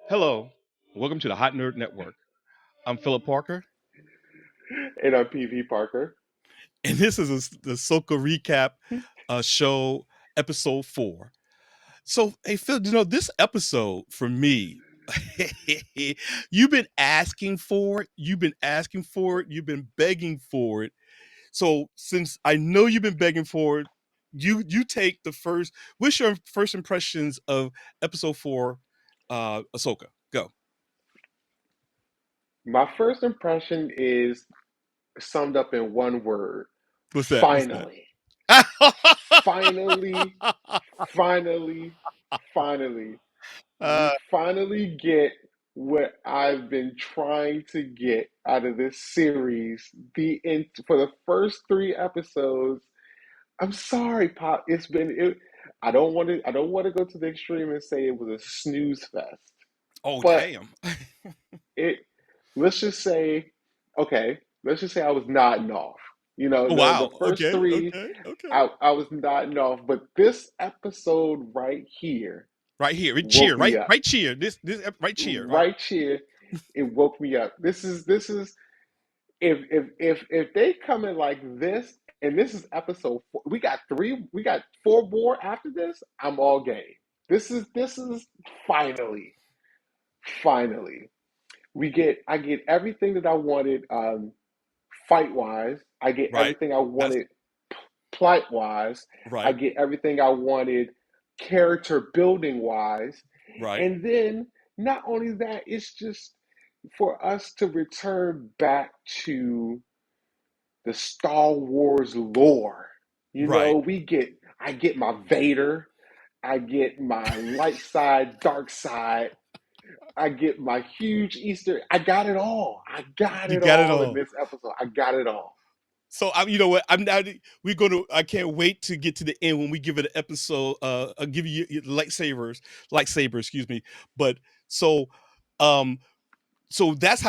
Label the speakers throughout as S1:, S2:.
S1: Hello, welcome to the Hot Nerd Network. I'm Philip Parker,
S2: And I'm PV Parker.
S1: and this is the Ahsoka recap show, episode 4. So, hey Phil, this episode for me, you've been asking for it, you've been begging for it. So, since I know you've been begging for it, you take the first. What's your first impressions of episode 4, Ahsoka? Go.
S2: My first impression is summed up in one word.
S1: What's that? What's that?
S2: Finally. Finally, finally, finally.
S1: uh,
S2: We finally get what I've been trying to get out of this series. For the first 3 episodes. I'm sorry, Pop. I don't want to. I don't want to go to the extreme and say it was a snooze fest,
S1: oh
S2: but
S1: damn.
S2: it let's just say, okay, let's just say I was nodding off. The
S1: Wow.
S2: first
S1: Okay.
S2: three,
S1: Okay. Okay.
S2: I was nodding off, but this episode right here
S1: Right here. Cheer.
S2: woke me
S1: Right.
S2: up.
S1: Right. Cheer. This. Right. Cheer. Right.
S2: Right here, it woke me up. This is if they come in like this, and this is episode 4, we got 4 more after this. I'm all game. This is finally, finally. I get everything that I wanted, fight wise. I get
S1: Right.
S2: everything I
S1: That's
S2: wanted plot wise. I
S1: right.
S2: get everything I wanted character building wise.
S1: Right.
S2: And then not only that, it's just for us to return back to the Star Wars lore.
S1: Right.
S2: I get my Vader, I get my light side, dark side, I get my huge Easter. I got it all. I got
S1: You
S2: it
S1: got it
S2: all in
S1: all.
S2: this episode. I got it all.
S1: So you know what? I'm now. We're gonna. I can't wait to get to the end when we give it an episode. I'll give you your lightsaber. Excuse me. But so, um, so that's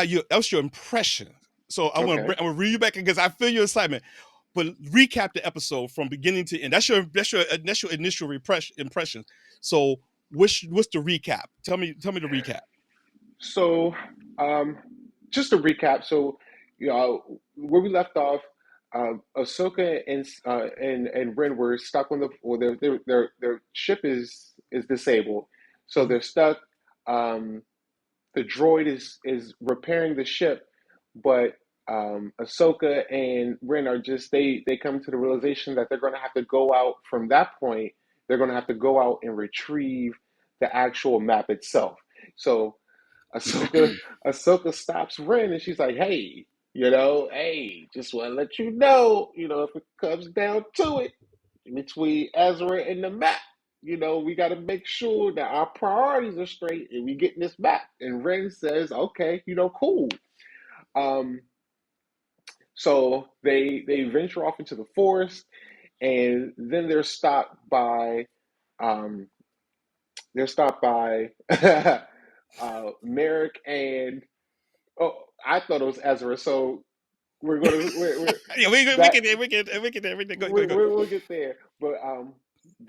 S1: your impression. So
S2: Okay.
S1: I'm gonna read you back because I feel your excitement. But recap the episode from beginning to end. That's your initial impression. So what's the recap? Tell me the recap.
S2: So, um, just to recap, where we left off, Ahsoka and Wren were stuck on the, or their ship is disabled, so
S1: Mhm.
S2: they're stuck. Um, the droid is repairing the ship, but Ahsoka and Ren are just they come to the realization that they're going to have to go out from that point. They're going to have to go out and retrieve the actual map itself. So Ahsoka Ahsoka stops Ren and she's like, "Hey, hey, just want to let you know, if it comes down to it, between Ezra and the map, we got to make sure that our priorities are straight and we get this map." And Ren says, "Okay, cool." Um, so they venture off into the forest, and then um, they're stopped by Merrick and, oh, I thought it was Ezra. So we're
S1: Yeah, we
S2: that
S1: can everything. Go.
S2: we'll get there, but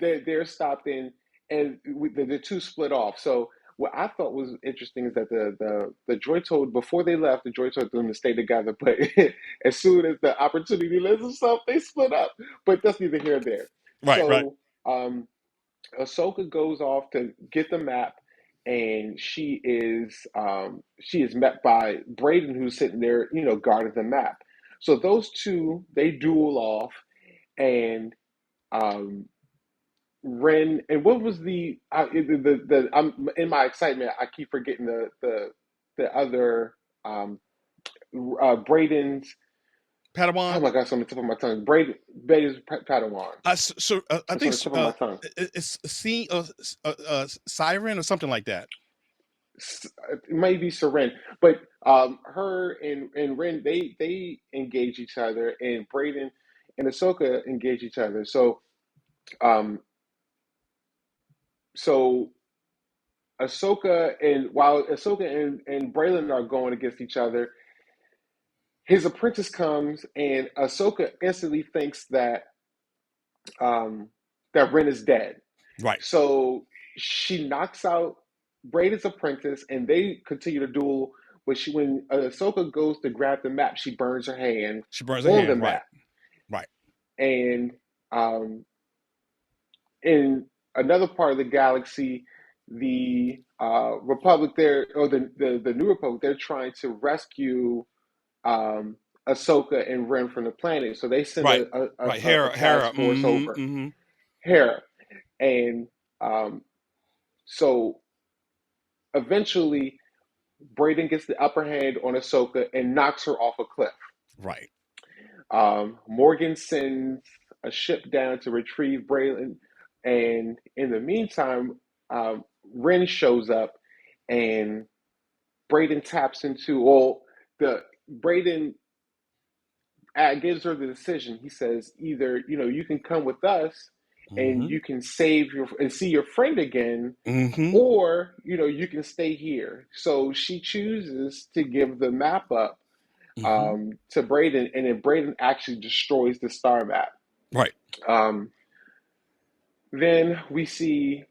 S2: they're stopped in, and the two split off. So what I thought was interesting is that the droid told, before they left, the droid told them to stay together, but as soon as the opportunity lends itself, they split up. But that's neither here nor there.
S1: Right. Right.
S2: So Ahsoka goes off to get the map, and she is met by Braden, who's sitting there, guarding the map. So those two, they duel off, and um, Ren, and what was I'm in my excitement, I keep forgetting the other, Braden's. Oh
S1: Padawan.
S2: my gosh, it's on the tip of my tongue. Braden's Padawan.
S1: I
S2: It's on
S1: think
S2: the tip of my tongue.
S1: it's Siren or something like that.
S2: It might be Seren, but her and Ren, they engage each other, and Braden and Ahsoka engage each other. Um, so while Ahsoka and Braylon are going against each other, his apprentice comes, and Ahsoka instantly thinks um, that Ren is dead.
S1: Right.
S2: So she knocks out. Braden's apprentice, and they continue to duel. But when Ahsoka goes to grab the map, she burns her hand
S1: She burns her
S2: on the
S1: hand. Right.
S2: map.
S1: Right.
S2: And um, in another part of the galaxy, the Republic there, or the New Republic, they're trying to rescue um, Ahsoka and Wren from the planet. So they send
S1: Right. Right.
S2: a
S1: Hera.
S2: task
S1: Hera.
S2: force
S1: Mm-hmm.
S2: over
S1: Mm-hmm.
S2: Hera, and um, so eventually Braden gets the upper hand on Ahsoka and knocks her off a cliff.
S1: Right.
S2: Morgan sends a ship down to retrieve Braylon, and in the meantime, Wren shows up, and Braden taps into the Braden gives her the decision. He says, either you can come with us, and
S1: Mm-hmm.
S2: you can save your and see your friend again,
S1: Mm-hmm.
S2: or you can stay here. So she chooses to give the map up
S1: Mm-hmm.
S2: to Braden, and then Braden actually destroys the star map.
S1: Right.
S2: Um, then we see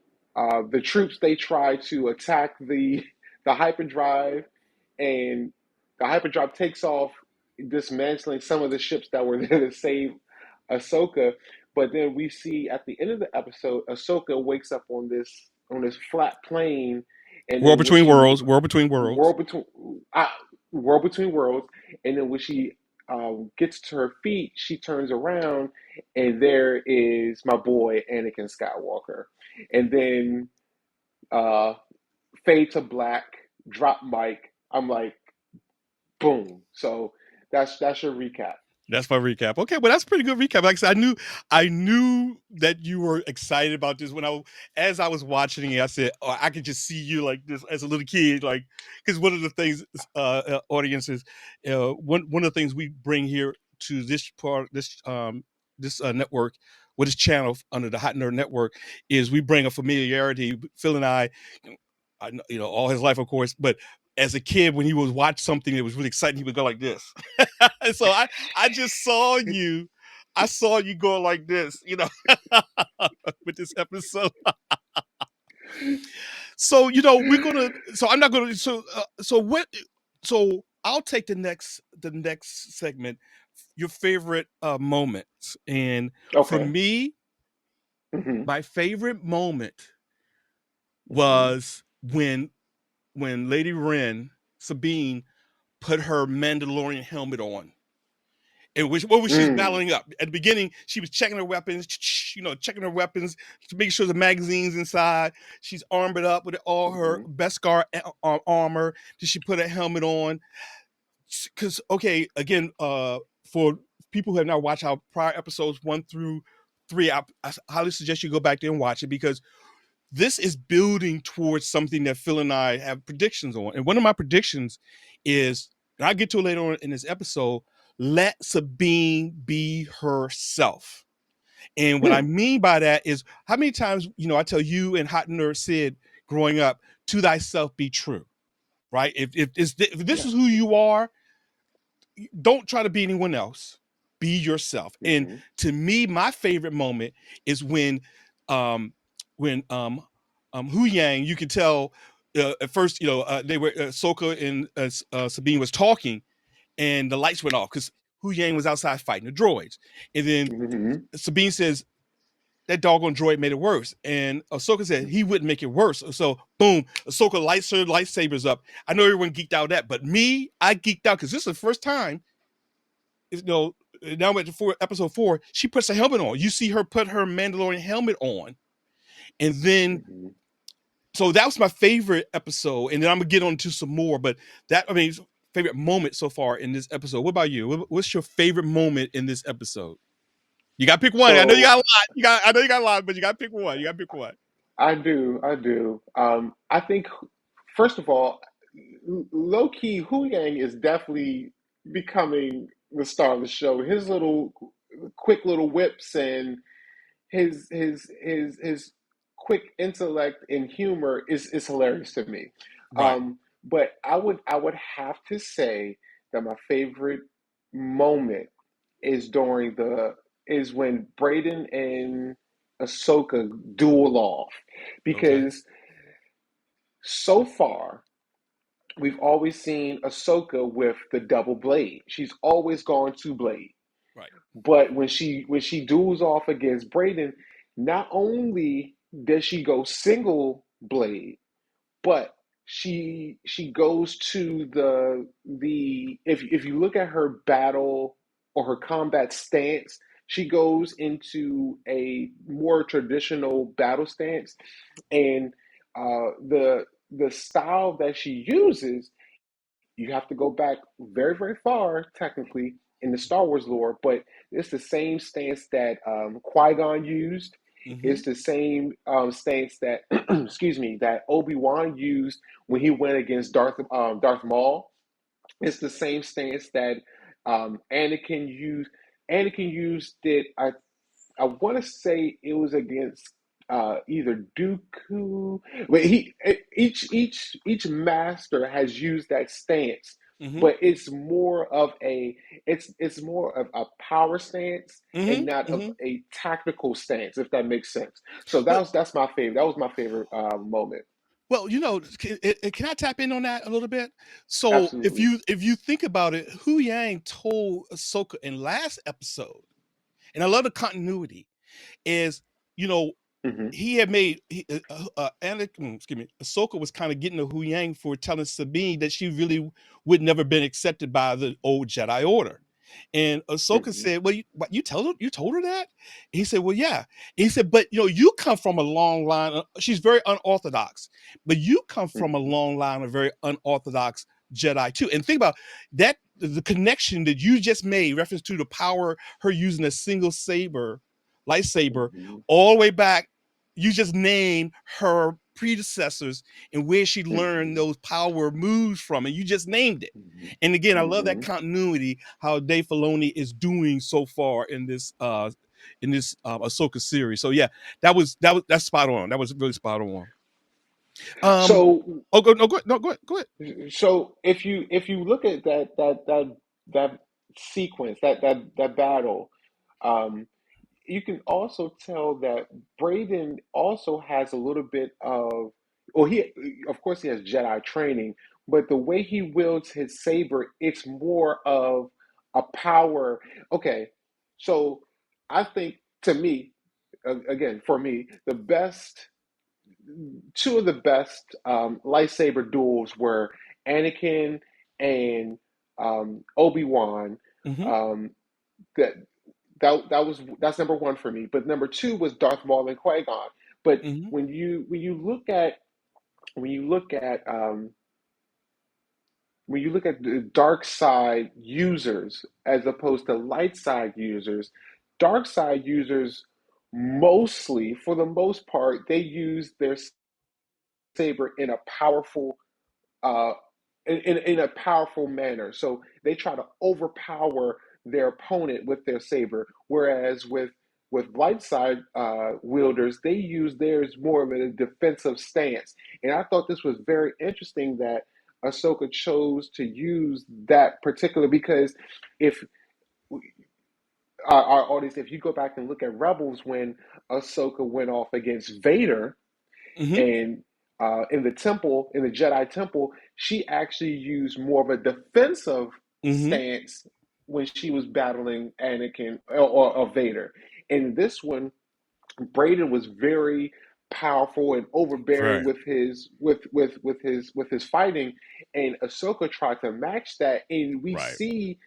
S2: the troops. They try to attack the hyperdrive, and the hyperdrive takes off, dismantling some of the ships that were there to save Ahsoka. But then we see at the end of the episode, Ahsoka wakes up on this flat plane, and
S1: World
S2: then when
S1: Between
S2: she
S1: Worlds. World Between Worlds.
S2: world between uh, world between worlds, and then when she gets to her feet, she turns around, and there is my boy Anakin Skywalker, and then uh, fade to black, drop mic. I'm like, boom. So that's your recap.
S1: That's my recap. Okay, well, that's a pretty good recap. Like I said, I knew that you were excited about this as I was watching it. I said, oh, I could just see you like this as a little kid, like because one of the things, audiences, one of the things we bring here to this part, this network, with this channel under the Hot Nerd Network, is we bring a familiarity. Phil and I all his life, of course, but as a kid, when he would watch something that was really exciting, he would go like this. And so I just saw you. I saw you go like this, with this episode. So we're gonna. So I'm not gonna. So what? So I'll take the next segment. Your favorite moments, and for
S2: Okay.
S1: me,
S2: Mm-hmm.
S1: my favorite moment
S2: Mm-hmm.
S1: was when Lady Wren, Sabine, put her Mandalorian helmet on. And what was she
S2: Mm.
S1: battling up? At the beginning, she was checking her weapons, checking her weapons to make sure the magazine's inside. She's armed up with all her
S2: Mm-hmm.
S1: Beskar armor. Did she put a helmet on? Because, okay, again, for people who have not watched our prior episodes 1 through 3, I highly suggest you go back there and watch it, because this is building towards something that Phil and I have predictions on. And one of my predictions is, and I'll get to it later on in this episode, let Sabine be herself. And what I
S2: Hmm.
S1: mean by that is, how many times, I tell you and Hot Nerd Sid growing up, to thyself be true, right? If this is
S2: Yes.
S1: who you are, don't try to be anyone else. Be yourself. And
S2: Mm-hmm.
S1: to me, my favorite moment is um, when Hu Yang, you can tell, at first, they were, Soka and Sabine was talking, and the lights went off because Hu Yang was outside fighting the droids, and then
S2: Mm-hmm.
S1: Sabine says, that doggone droid made it worse. And Ahsoka said he wouldn't make it worse. So boom, Ahsoka lights her lightsabers up. I know everyone geeked out at that, but me, I geeked out because this is the first time, now at episode 4, she puts a helmet on. You see her put her Mandalorian helmet on. And then,
S2: Mm-hmm.
S1: so that was my favorite episode. And then I'm going to get on to some more, but favorite moment so far in this episode. What about you? What's your favorite moment in this episode? You got to pick one. I know you
S2: So
S1: got a lot. I know you got a lot, but you got to pick one. You got to pick one.
S2: I do. I think first of all, low key, Hu Yang is definitely becoming the star of the show. His little quick little whips and his quick intellect and humor is hilarious to me.
S1: Right.
S2: But I would have to say that my favorite moment is when Braden and Ahsoka duel off,
S1: Okay.
S2: because So far, we've always seen Ahsoka with the double blade. She's always gone two blade.
S1: Right.
S2: But when she duels off against Brayden, not only does she go single blade, but she goes to the if you look at her battle or her combat stance, she goes into a more traditional battle stance, and the style that she uses, you have to go back very, very far, technically, in the Star Wars lore, but it's the same stance that Qui-Gon used.
S1: Mm-hmm.
S2: It's the same stance that, excuse me, that Obi-Wan used when he went against Darth Maul. It's the same stance that Anakin used. Anakin used it. I want to say it was against either Dooku. But each master has used that stance,
S1: Mm-hmm.
S2: but it's more of a power stance and
S1: Mm-hmm.
S2: not of
S1: Mm-hmm.
S2: a tactical stance, if that makes sense. So
S1: Well,
S2: that's my favorite. That was my favorite moment.
S1: well, can I tap in on that a little bit? So
S2: Absolutely.
S1: if you think about it, Hu Yang told Ahsoka in last episode, and I love the continuity, is you know
S2: Hmm.
S1: he had made excuse me, Ahsoka was kind of getting the Hu Yang for telling Sabine that she really would never been accepted by the old Jedi Order. And Ahsoka
S2: Hmm.
S1: said, "Well, you told her that?" And he said, "Well, yeah." And he said, "But you come from a long line. She's very unorthodox, but you come from a
S2: Hmm.
S1: long line of very unorthodox Jedi too." And think about that, the connection that you just made, reference to the power her using a single saber, lightsaber,
S2: Hmm.
S1: all the way back. You just named her predecessors and where she learned
S2: Hmm.
S1: those power moves from, and you just named it.
S2: Hmm.
S1: And again, I love that
S2: Hmm.
S1: continuity how Dave Filoni is doing so far in this Ahsoka series. So yeah, that's spot on. That was really spot on. Um,
S2: So
S1: oh, go no, go no, go ahead.
S2: So if you look at that sequence, that battle, um, you can also tell that Braden also has a little bit of, well, he of course he has Jedi training, but the way he wields his saber, it's more of a power. Okay, so I think, to me, again, for me, the best two of the best lightsaber duels were Anakin and Obi-Wan.
S1: Mm-hmm.
S2: Um, that that's number one for me. But number two was Darth Maul and Qui-Gon. But
S1: Mm-hmm.
S2: when you look at when you look at the dark side users as opposed to light side users, dark side users mostly, for the most part, they use their saber in a powerful uh, in a powerful manner. So they try to overpower their opponent with their saber, whereas with light side wielders, they use theirs more of a defensive stance. And I thought this was very interesting that Ahsoka chose to use that particular, because if our audience, if you go back and look at Rebels when Ahsoka went off against Vader,
S1: Mm-hmm.
S2: and in the temple, in the Jedi temple, she actually used more of a defensive
S1: Mm-hmm.
S2: stance when she was battling Anakin or Vader. In this one, Braden was very powerful and overbearing
S1: Right.
S2: with his fighting, and Ahsoka tried to match that, and we
S1: Right.
S2: see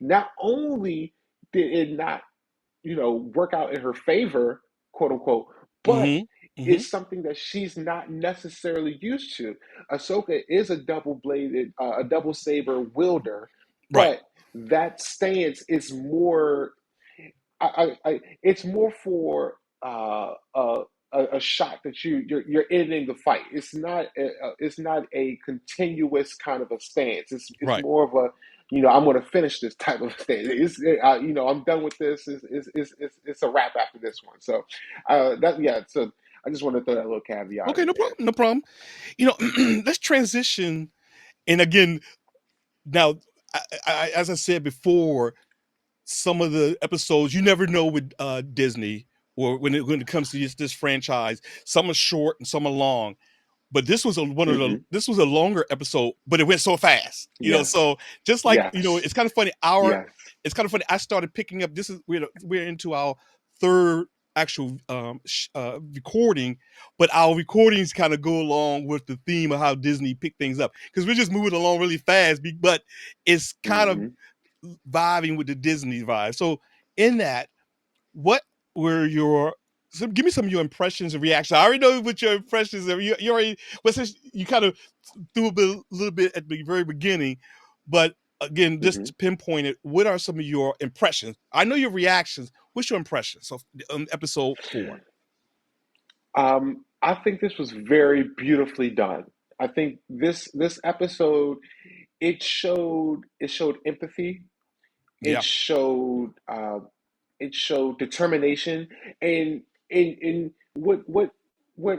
S2: not only did it not, work out in her favor, quote unquote, but
S1: Mm-hmm. Mm-hmm.
S2: it's something that she's not necessarily used to. Ahsoka is a a double saber wielder,
S1: Right.
S2: but that stance is more, it's more for a shot that you're ending the fight. It's not a continuous kind of a stance. It's
S1: Right.
S2: more of a, I'm going to finish this type of stance. I'm done with this. It's a wrap after this one. So that yeah. So I just want to throw that little caveat
S1: Okay,
S2: in
S1: no
S2: there.
S1: problem. No problem. Let's transition. And again, now, as I said before, some of the episodes you never know with Disney, or when it comes to this franchise. Some are short and some are long. but this was one of the
S2: Mm-hmm.
S1: this was a longer episode, but it went so fast,
S2: Yes.
S1: so just like,
S2: Yes.
S1: it's kind of funny.
S2: Yes.
S1: It's kind of funny. I started picking up. This is we're into our third actual recording, but our recordings kind of go along with the theme of how Disney picked things up, because we're just moving along really fast, but it's kind of
S2: Mm-hmm.
S1: vibing with the Disney vibe. So in that, what were your give me some of your impressions and reactions. I already know what your impressions are. You already, well, since you kind of threw a little bit at the very beginning, but again, just
S2: Mm-hmm.
S1: to pinpoint it, what are some of your impressions? I know your reactions. What's your impressions of episode 4?
S2: I think this was very beautifully done. I think this episode, it showed empathy. It
S1: Yeah,
S2: showed it showed determination, and and what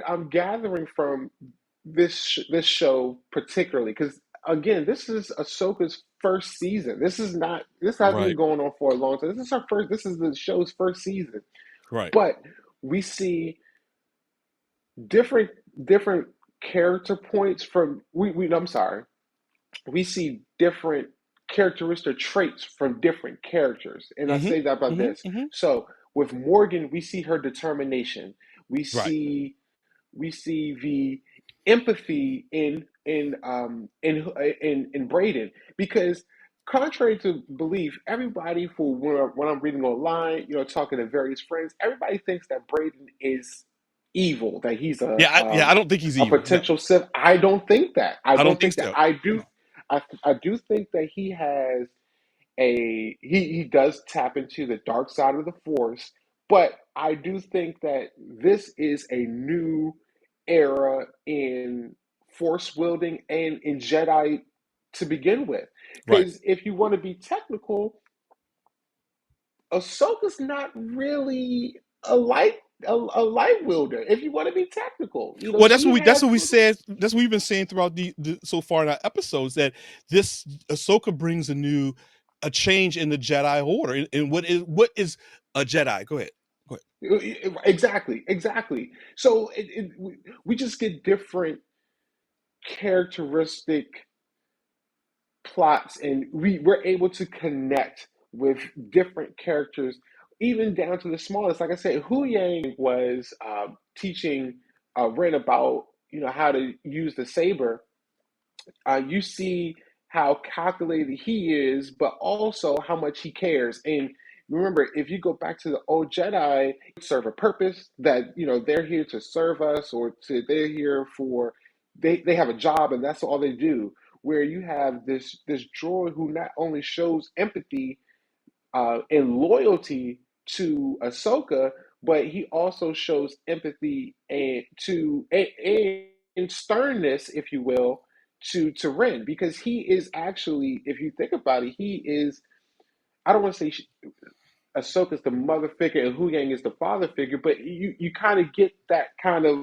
S2: I'm gathering from this show particularly, because again, this is Ahsoka's first season. This hasn't been
S1: right,
S2: going on for a long time. This is her first. This is the show's first season,
S1: right.
S2: but we see different different character points from we I'm sorry, we see different characteristic traits from different characters. And I
S1: Mm-hmm.
S2: say that about
S1: Mm-hmm.
S2: this.
S1: Mm-hmm.
S2: So with Morgan, we see her determination. We
S1: Right.
S2: see we see the empathy in Braden, because contrary to belief, everybody, for when I'm reading online, talking to various friends, everybody thinks that Braden is evil, that he's
S1: Yeah, I don't think he's
S2: a
S1: evil. No,
S2: potential Sith. I don't think that. I
S1: I don't
S2: don't
S1: think
S2: think that.
S1: so. No.
S2: I do think that he has he does tap into the dark side of the Force, but I do think that this is a new era in Force wielding and in Jedi to begin with.
S1: Right.
S2: Because if you want to be technical, Ahsoka's not really a light wielder. If you want to be technical,
S1: Well,
S2: she
S1: that's
S2: has
S1: what we said. That's what we've been saying throughout the so far in our episodes, that this Ahsoka brings a change in the Jedi Order. And what is a Jedi? Go ahead. Go ahead.
S2: exactly, exactly. So we just get different characteristic plots, and we're able to connect with different characters, even down to the smallest. Like I said, Hu Yang was teaching Ren about how to use the saber. You see how calculated he is, but also how much he cares. And remember, if you go back to the old Jedi, serve a purpose, that they're here to serve us, or they're here for they have a job, and that's all they do. Where you have this droid who not only shows empathy and loyalty to Ahsoka, but he also shows empathy and sternness, if you will, to Ren, because he is actually, if you think about it, he is. I don't want to say Ahsoka is the mother figure and Hu Yang is the father figure, but you kind of get that kind of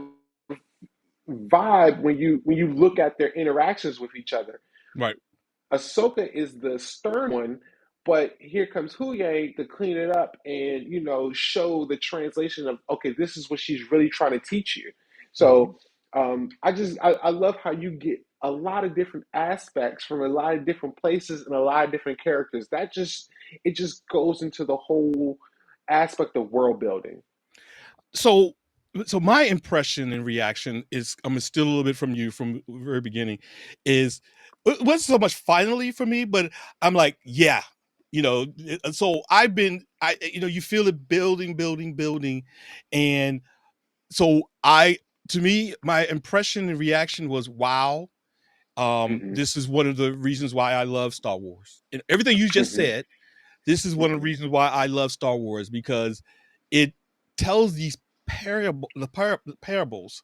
S2: vibe when you look at their interactions with each other.
S1: Right.
S2: Ahsoka is the stern one, but here comes Huye to clean it up and show the translation of, okay, this is what she's really trying to teach you.
S1: Mm-hmm.
S2: So I love how you get a lot of different aspects from a lot of different places and a lot of different characters. It just goes into the whole aspect of world building.
S1: So my impression and reaction is, I'm gonna steal a little bit from you from the very beginning, is it wasn't so much finally for me, but I'm like, yeah, so you feel it building, building, building. And so to me, my impression and reaction was, wow.
S2: Hmm.
S1: This is one of the reasons why I love Star Wars. And everything you just
S2: Hmm.
S1: said, this is one of the
S2: Hmm.
S1: reasons why I love Star Wars, because it tells these parables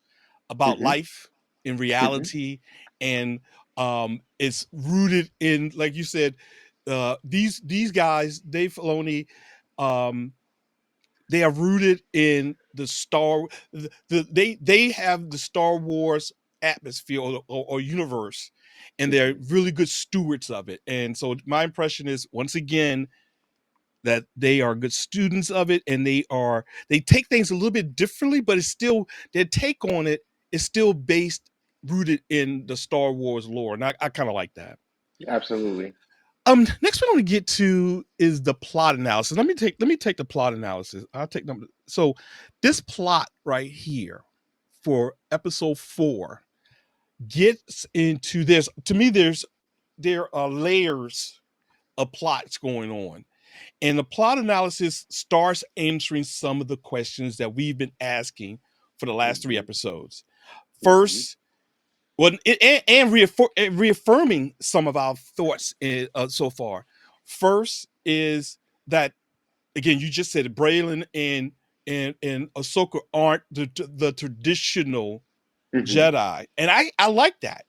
S1: about
S2: Hmm.
S1: life in
S2: Hmm.
S1: reality, and it's rooted in, like you said, these guys, Dave Filoni, um, they are rooted in they have the Star Wars atmosphere, or universe, and they're
S2: Hmm.
S1: really good stewards of it. And so my impression is, once again, that they are good students of it, and they take things a little bit differently, but it's still, their take on it is still based rooted in the Star Wars lore, and I kind of like that.
S2: Absolutely.
S1: Next one I want to get to is the plot analysis. Let me take the plot analysis. I'll take them. So this plot right here for episode 4 gets into this. To me, there are layers of plots going on. And the plot analysis starts answering some of the questions that we've been asking for the last 3
S2: Hmm.
S1: episodes.
S2: Hmm.
S1: First, well, and reaffirming some of our thoughts so far. First is that, again, you just said Braylon and Ahsoka aren't the traditional
S2: Hmm.
S1: Jedi, and I like that.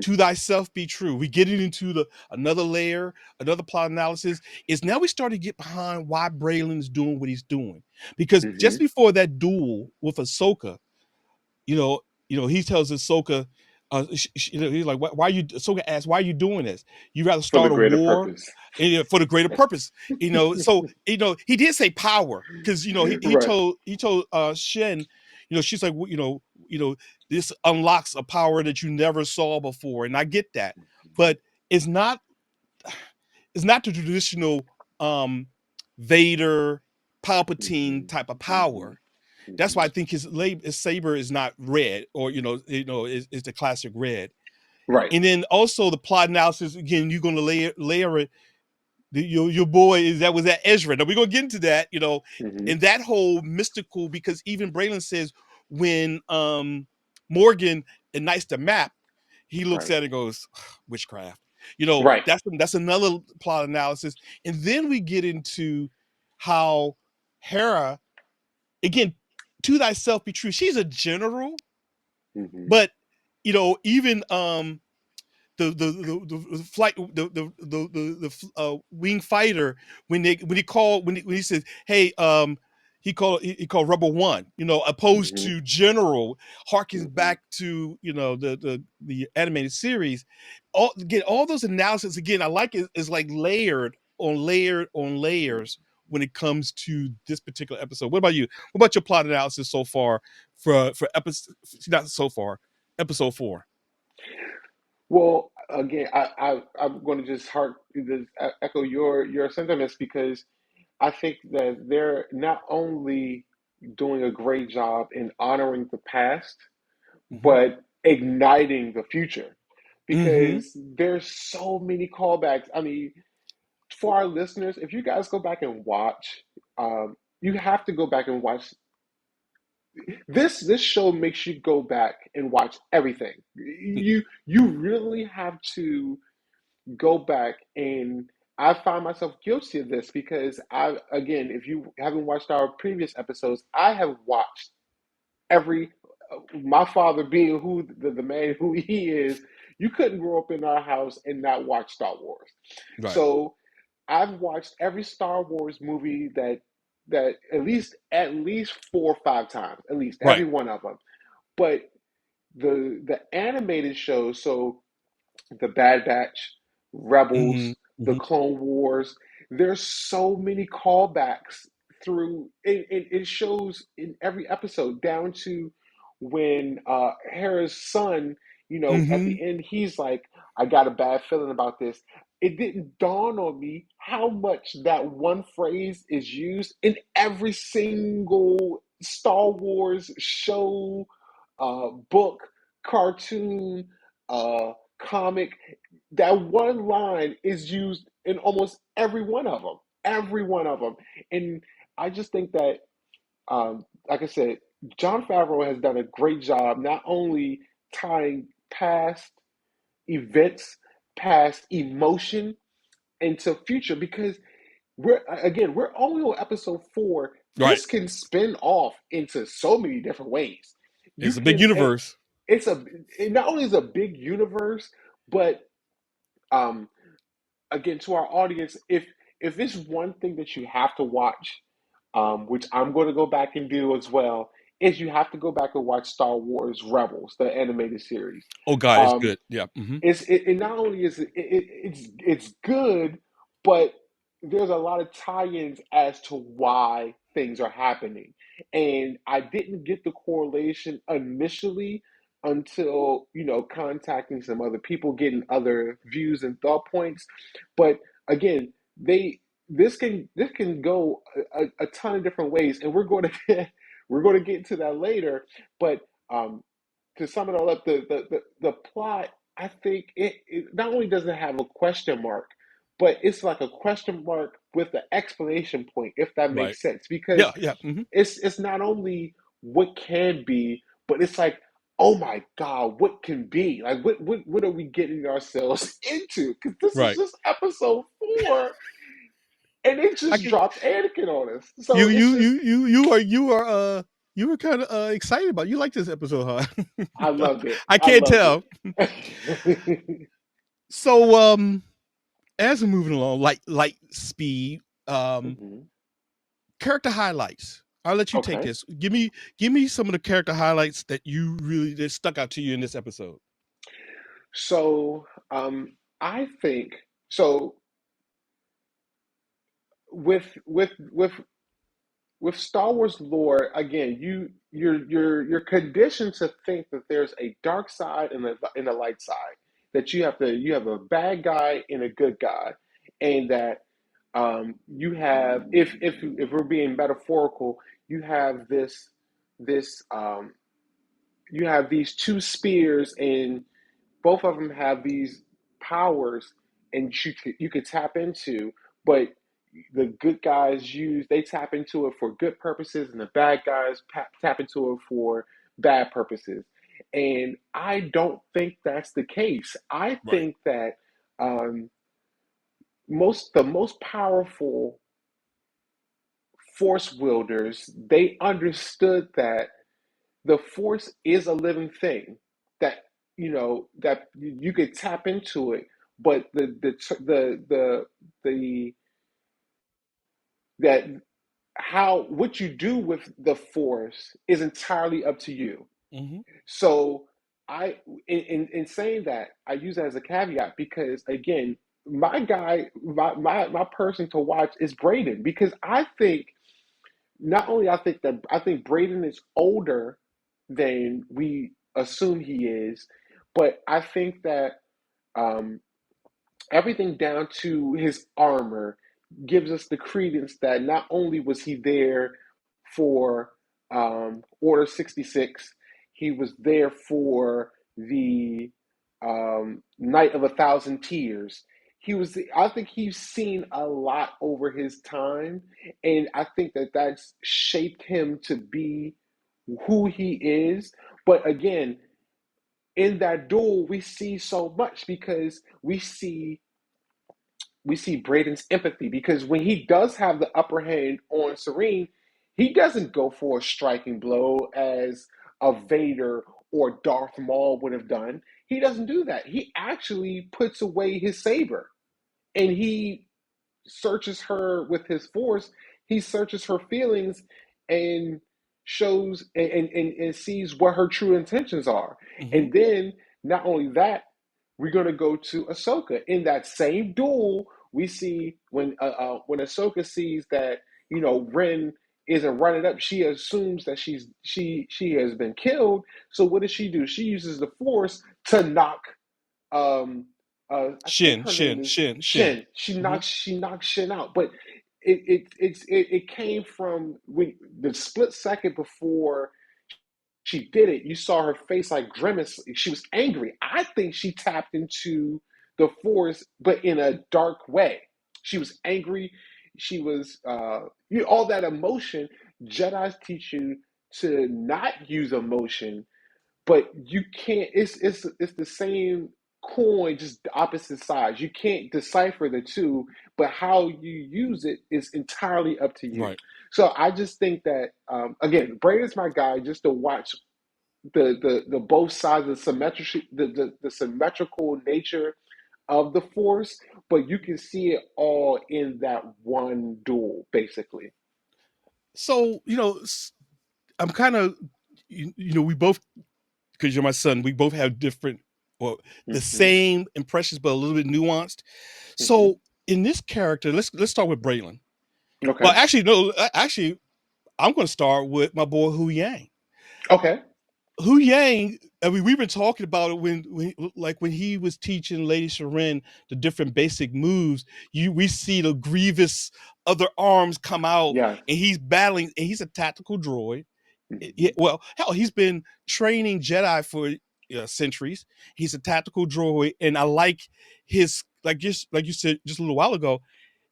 S1: To thyself be true. We get into another layer, another plot analysis. Is now we start to get behind why Braylon is doing what he's doing, because just
S2: Hmm.
S1: before that duel with Ahsoka, you know, he tells Ahsoka, he's like, why are you? Ahsoka asks, why are you doing this? You rather
S2: For the
S1: start a
S2: greater
S1: war,
S2: purpose.
S1: for the greater purpose, So he did say power, because he
S2: Right.
S1: told Shen, she's like, this unlocks a power that you never saw before, and I get that, but it's not the traditional um Vader, Palpatine
S2: Hmm.
S1: type of
S2: Hmm.
S1: power. That's why I
S2: Hmm.
S1: think his saber is not red, or is the classic red.
S2: Right.
S1: And then also the plot analysis, again, you're going to layer it. Your boy is that was at Ezra. Now we're gonna get into that,
S2: Hmm.
S1: and that whole mystical, because even Braylon says when Morgan ignites the map, he looks
S2: Right.
S1: at it and goes, witchcraft.
S2: Right.
S1: That's another plot analysis. And then we get into how Hera, again, to thyself be true. She's a general,
S2: Hmm.
S1: but even the flight the wing fighter, when he says, hey, he called Rebel One, opposed
S2: Hmm.
S1: to General, harkens
S2: Hmm.
S1: back to the animated series. All those analysis, again, I like it, is like layered on layered on layers when it comes to this particular episode. What about you? What about your plot analysis so far for episode, not so far, episode 4?
S2: Well, again, I'm going to just echo your sentiments, because I think that they're not only doing a great job in honoring the past,
S1: Mm-hmm.
S2: but igniting the future.
S1: Mm-hmm.
S2: Because there's so many callbacks. I mean, for our listeners, if you guys go back and watch, you have to go back and watch this show. Makes you go back and watch everything. You really have to go back, and I find myself guilty of this, because again, if you haven't watched our previous episodes, I have watched every. My father being who the man who he is, you couldn't grow up in our house and not watch Star Wars.
S1: Right.
S2: So I've watched every Star Wars movie that at least 4 or 5 times, at least
S1: Right.
S2: every one of them. But the animated shows, so the Bad Batch,
S1: Mm-hmm.
S2: Rebels, the
S1: Mm-hmm.
S2: Clone Wars. There's so many callbacks through. It shows in every episode, down to when Hera's son, at
S1: Mm-hmm.
S2: the end, he's like, "I got a bad feeling about this." It didn't dawn on me how much that one phrase is used in every single Star Wars show, book, cartoon, comic. That one line is used in almost every one of them. Every one of them. And I just think that, like I said, John Favreau has done a great job, not only tying past events, past emotion into future, because we're only on episode 4.
S1: Right.
S2: This can spin off into so many different ways. You
S1: It's a big
S2: can
S1: universe.
S2: it's a it not only is a big universe, but um again, to our audience, if it's one thing that you have to watch, which I'm going to go back and do as well, is you have to go back and watch Star Wars Rebels, the animated series.
S1: Oh God, it's
S2: Um,
S1: good. Yeah. Mm-hmm.
S2: it not only is it's good, but there's a lot of tie-ins as to why things are happening, and I didn't get the correlation initially until, contacting some other people, getting other views and thought points. But again, they this can go a ton of different ways, and we're going to get into that later. But to sum it all up, the plot, I think it not only does it have a question mark, but it's like a question mark with an exclamation point, if that
S1: Right.
S2: makes sense.
S1: Yeah.
S2: Because
S1: Yeah.
S2: it's not only what can be, but it's like, oh my God, what can be? Like what are we getting ourselves into? Because this is
S1: Right.
S2: just episode 4, and they
S1: I
S2: just
S1: can.
S2: dropped Anakin on us. So
S1: You
S2: it's
S1: you
S2: just,
S1: you you you are you are you were kind of excited about. You like this episode,
S2: I
S1: huh?
S2: loved it.
S1: I
S2: I
S1: can't
S2: loved
S1: tell.
S2: it.
S1: So as we're moving along, light speed,
S2: Mhm.
S1: character highlights. I'll let you take
S2: Okay.
S1: this. Give me some of the character highlights that you really that stuck out to you in this episode.
S2: So I think so with Star Wars lore, again, you're conditioned to think that there's a dark side and a light side. That you have a bad guy and a good guy, and that you have, if we're being metaphorical, you have this you have these two spears, and both of them have these powers, and you could tap into, but the good guys they tap into it for good purposes, and the bad guys tap into it for bad purposes. And I don't think that's the case. I
S1: Right.
S2: think that um, the most powerful force wielders, they understood that the force is a living thing, that that you could tap into it, but the that how what you do with the force is entirely up to you.
S1: Hmm.
S2: So I in saying that, I use that as a caveat, because again, my person to watch is Braden, because I think, not only I think Braden is older than we assume he is, but I think that um, everything down to his armor gives us the credence that not only was he there for Order 66, he was there for the Night of a Thousand Tears. I think he's seen a lot over his time, and I think that that's shaped him to be who he is. But again, in that duel, we see so much, because we see Braden's empathy, because when he does have the upper hand on Serene, he doesn't go for a striking blow as a Vader or Darth Maul would have done. He doesn't do that. He actually puts away his saber, and he searches her with his force. He searches her feelings, and shows and sees what her true intentions are.
S1: Hmm.
S2: And then, not only that, we're going to go to Ahsoka. In that same duel, we see when Ahsoka sees that Wren isn't running up, she assumes that she has been killed. So what does she do? She uses the Force to knock um I think
S1: Shin,
S2: her name
S1: Shin,
S2: is
S1: Shin, Shin.
S2: Shin. She
S1: Hmm.
S2: knocks Shin out. But it came from when the split second before she did it, you saw her face like grimace. She was angry. I think she tapped into the Force, but in a dark way. She was angry. She was all that emotion. Jedi's teach you to not use emotion, but you can't. It's the same coin, just the opposite sides. You can't decipher the two, but how you use it is entirely up to you.
S1: Right.
S2: So I just think that again, Braden's my guy, just to watch the both sides of the symmetrical nature of the force, but you can see it all in that one duel, basically.
S1: So I'm kind of we both, because you're my son, we both have different, well, the
S2: Hmm.
S1: same impressions, but a little bit nuanced.
S2: Hmm.
S1: So in this character, let's start with Braylon. Well,
S2: Okay.
S1: actually, no. Actually, I'm going to start with my boy Hu Yang.
S2: Okay.
S1: Hu Yang, I mean, we've been talking about it when he was teaching Lady Shireen the different basic moves. We see the Grievous other arms come out,
S2: Yes.
S1: and he's battling, and he's a tactical droid.
S2: Hmm.
S1: Well, hell, he's been training Jedi for centuries. He's a tactical droid, and I like his, like you said just a little while ago,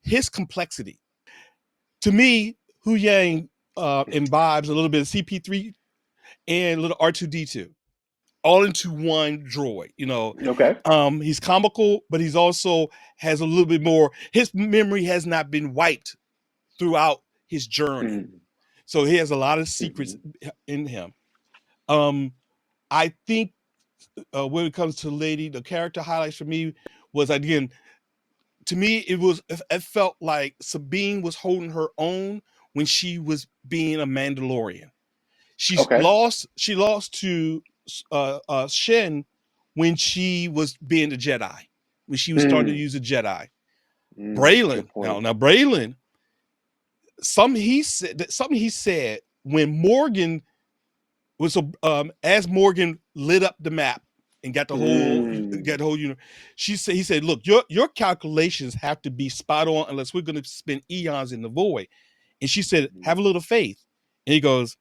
S1: his complexity. To me, Hu Yang imbibes a little bit of CP3 and a little R2D2 all into one droid.
S2: Okay.
S1: He's comical, but he's also has a little bit more. His memory has not been wiped throughout his journey,
S2: Hmm.
S1: so he has a lot of secrets
S2: Hmm.
S1: in him. Um, I think when it comes to Lady, the character highlights for me was, again, to me it felt like Sabine was holding her own when she was being a Mandalorian.
S2: Okay.
S1: She lost to Shin when she was being a Jedi, when she was starting to
S2: Mm.
S1: use a Jedi.
S2: Mm.
S1: Braylon,
S2: Good point.
S1: now Braylon, something he said when Morgan was, as Morgan lit up the map and got
S2: Mm.
S1: the whole universe. He said, "Look, your calculations have to be spot on unless we're going to spend eons in the void." And she said,
S2: Mhm.
S1: "Have a little faith." And he goes,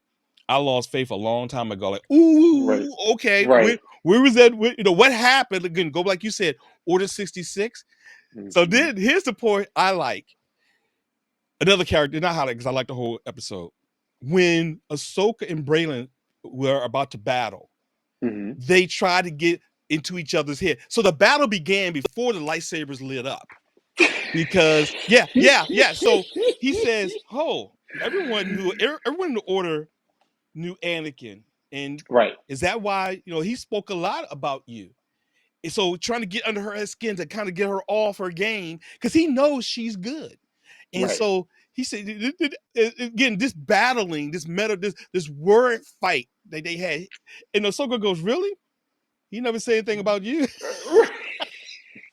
S1: "I lost faith a long time ago." Like,
S2: Right.
S1: ooh, okay,
S2: Right.
S1: where was that? What happened? Again, go like you said, Order 66. So
S2: Hmm.
S1: then here's the point I like. Another character, not highlight because I like the whole episode. When Ahsoka and Braylon were about to battle,
S2: Hmm.
S1: they tried to get into each other's head. So the battle began before the lightsabers lit up. Because yeah. So he says, "Oh, everyone in the order knew Anakin, and
S2: Right.
S1: is that why he spoke a lot about you?" And so trying to get under her skin to kind of get her off her game because he knows she's good. And
S2: Right.
S1: so he said, again, this battling, this meta, this word fight that they had, and Ahsoka goes, "Really? He never said anything about you?"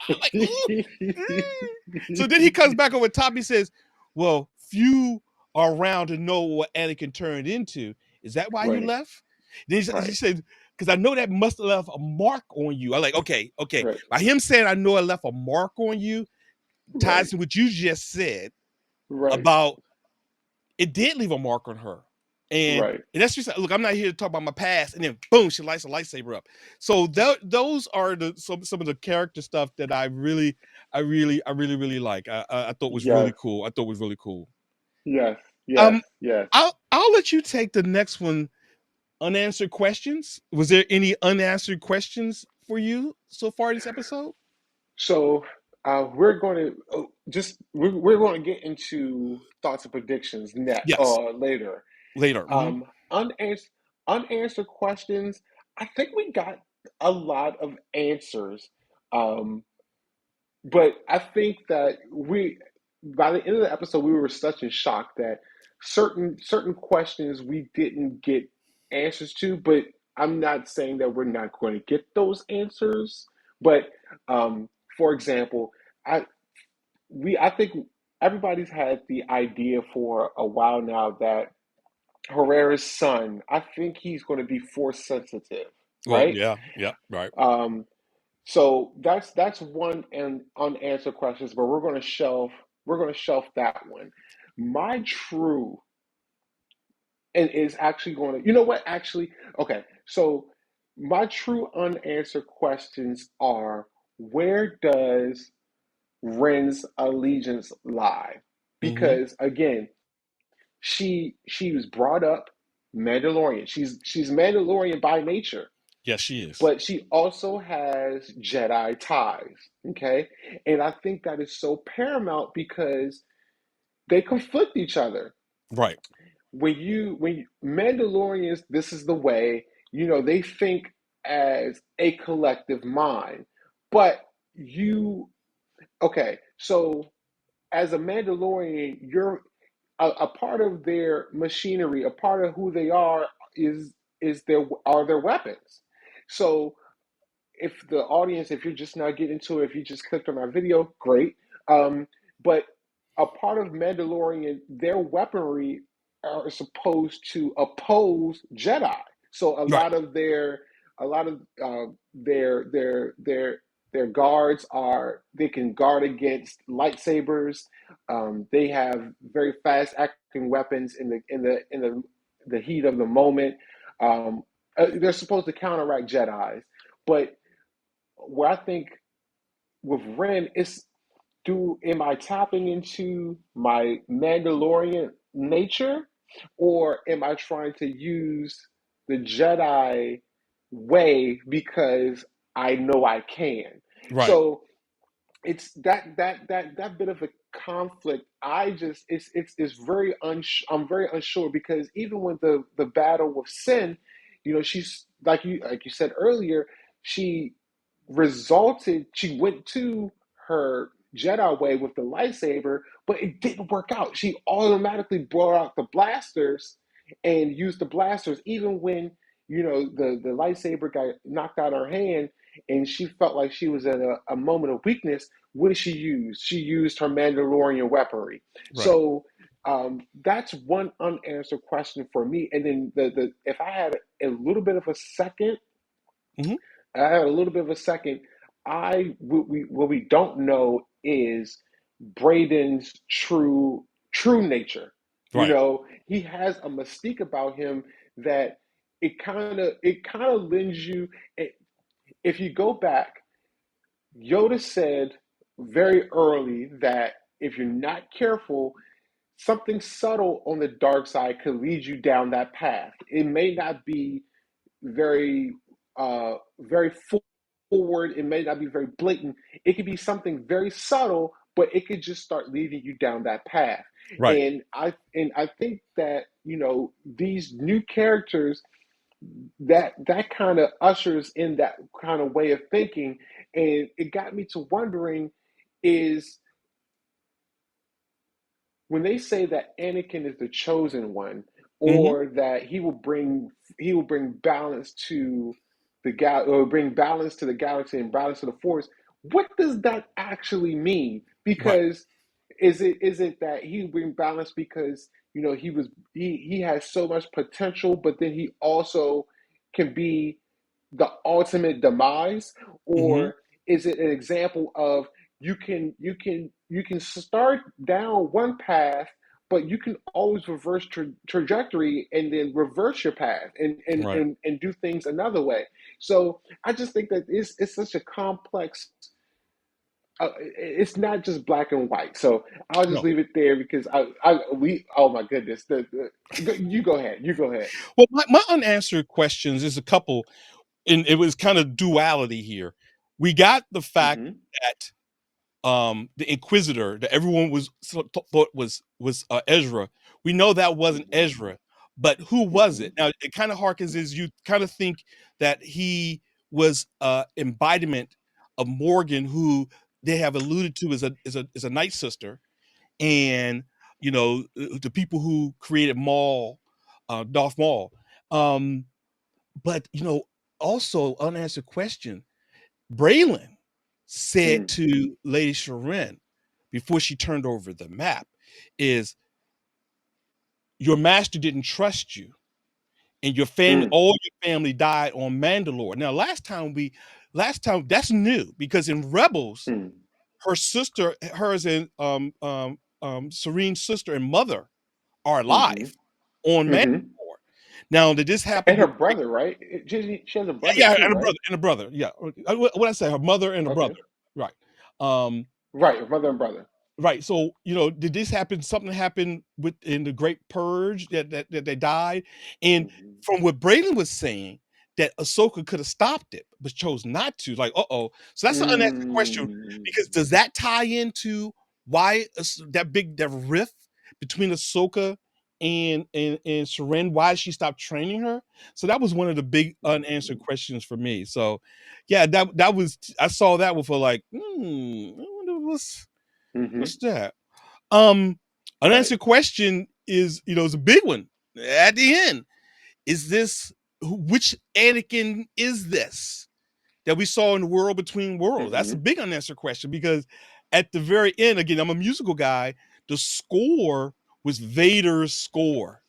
S1: I'm like, ooh. Mm. So then he comes back over top. He says, "Well, few are around to know what Anakin turned into. Is that why you
S2: Right.
S1: left?" Then he
S2: Right.
S1: said, "Because I know that must have left a mark on you." I'm like, okay.
S2: Right.
S1: By him saying, "I know I left a mark on you,"
S2: Right.
S1: ties to what you just said
S2: Right.
S1: about it did leave a mark on her.
S2: Right.
S1: And that's just, look, I'm not here to talk about my past. And then boom, she lights a lightsaber up. So those are some of the character stuff that I really like. I thought was really
S2: Yes.
S1: cool. I thought was really cool.
S2: Yes. Yes.
S1: Um,
S2: Yes.
S1: I'll let you take the next one. Unanswered questions. Was there any unanswered questions for you so far in this episode?
S2: So we're going to we're going to get into thoughts and predictions net
S1: Yes,
S2: later.
S1: later. Mhm.
S2: Unanswered unanswered questions. I think we got a lot of answers. Um, but I think that we by the end of the episode we were such in shock that certain questions we didn't get answers to, but I'm not saying that we're not going to get those answers. But for example, I I think everybody's had the idea for a while now that Herrera's son, I think he's going to be force sensitive,
S1: Well,
S2: right?
S1: yeah, right.
S2: Um, so that's one and unanswered questions, but we're going to shelf that one. My true and is actually going to, you know what, actually, okay. So my true unanswered questions are, where does Wren's allegiance lie?
S1: Hmm.
S2: Because again, she was brought up Mandalorian. She's Mandalorian by nature,
S1: Yes, she is.
S2: but she also has Jedi ties. Okay, and I think that is so paramount because they conflict each other.
S1: Right.
S2: When Mandalorians, this is the way, they think as a collective mind, but you okay. So as a Mandalorian, you're a part of their machinery, a part of who they are their weapons. So if the audience, if you're just not getting to it, if you just clicked on our video, great. But a part of Mandalorian, their weaponry are supposed to oppose Jedi. So
S1: Right.
S2: a lot of their guards are they can guard against lightsabers. They have very fast acting weapons in the heat of the moment. Um, they're supposed to counteract Jedi's, but where I think with Ren, it's do am I tapping into my Mandalorian nature, or am I trying to use the Jedi way because I know I can?
S1: Right.
S2: So it's that bit of a conflict. I just it's very I'm very unsure because even when the battle with Sin, she's like you said earlier, she she went to her Jedi way with the lightsaber, but it didn't work out. She automatically brought out the blasters and used the blasters even when the lightsaber got knocked out of her hand and she felt like she was at a moment of weakness. What did she use? She used her Mandalorian weaponry.
S1: Right.
S2: So that's one unanswered question for me. And then the if I had a little bit of a second,
S1: Hmm.
S2: I had a little bit of a second. What we don't know is Braden's true nature.
S1: Right.
S2: He has a mystique about him that it kind of lends you. If you go back, Yoda said very early that if you're not careful, something subtle on the dark side could lead you down that path. It may not be very very forward. It may not be very blatant. It could be something very subtle, but it could just start leading you down that path.
S1: Right.
S2: And I think that these new characters that kind of ushers in that kind of way of thinking, and it got me to wondering is when they say that Anakin is the chosen one,
S1: Hmm.
S2: or that he will bring balance to or bring balance to the galaxy and balance to the force, what does that actually mean?
S1: Right.
S2: Because is it that he bring balance because he has so much potential, but then he also can be the ultimate demise,
S1: Hmm.
S2: or is it an example of you can start down one path, but you can always reverse trajectory and then reverse your path and, and
S1: Right.
S2: and and do things another way. So I just think that it's such a complex. It's not just black and white. So I'll just
S1: No.
S2: leave it there because we oh my goodness, you go ahead, you go ahead.
S1: Well, my unanswered questions is a couple, and it was kind of duality here. We got the fact
S2: Mm-hmm.
S1: that the Inquisitor that everyone thought was Ezra. We know that wasn't
S2: Mm-hmm.
S1: Ezra, but who was
S2: Mm-hmm.
S1: it? Now it kind of harkens is you kind of think that he was embodiment of Morgan, who they have alluded to as a night sister, and the people who created Maul, Darth Maul. Um, but also unanswered question. Braylon said
S2: Mm-hmm.
S1: to Lady Sharon before she turned over the map, "Is your master didn't trust you, and all your family died on Mandalore." Now, last time that's new because in Rebels,
S2: Mm-hmm.
S1: her sister, hers and Serene's sister and mother are
S2: Mm-hmm.
S1: alive on Mandalore.
S2: Mm-hmm.
S1: Now, did this happen
S2: And her
S1: with?
S2: brother, right? She has a
S1: Yeah,
S2: brother
S1: yeah,
S2: too,
S1: and a
S2: right?
S1: brother, yeah. What I say, her mother and a brother,
S2: Okay.
S1: right? Um,
S2: Right, her mother and brother.
S1: right. So, did this happen? Something happened in the Great Purge that they died, and
S2: Mm-hmm.
S1: from what Braylon was saying, that Ahsoka could have stopped it, but chose not to. Like, uh-oh. So that's an unanswered question
S2: Mm-hmm.
S1: because does that tie into why that rift between Ahsoka and Seren? Why she stopped training her? So that was one of the big unanswered questions for me. So, yeah, that was I saw that with a like, I wonder what's
S2: Mm-hmm.
S1: that?
S2: Right.
S1: Unanswered question is a big one. At the end, is this which Anakin is this that we saw in the World Between Worlds? That's a
S2: Mm-hmm.
S1: big unanswered question because at the very end, again, I'm a musical guy. The score was Vader's score.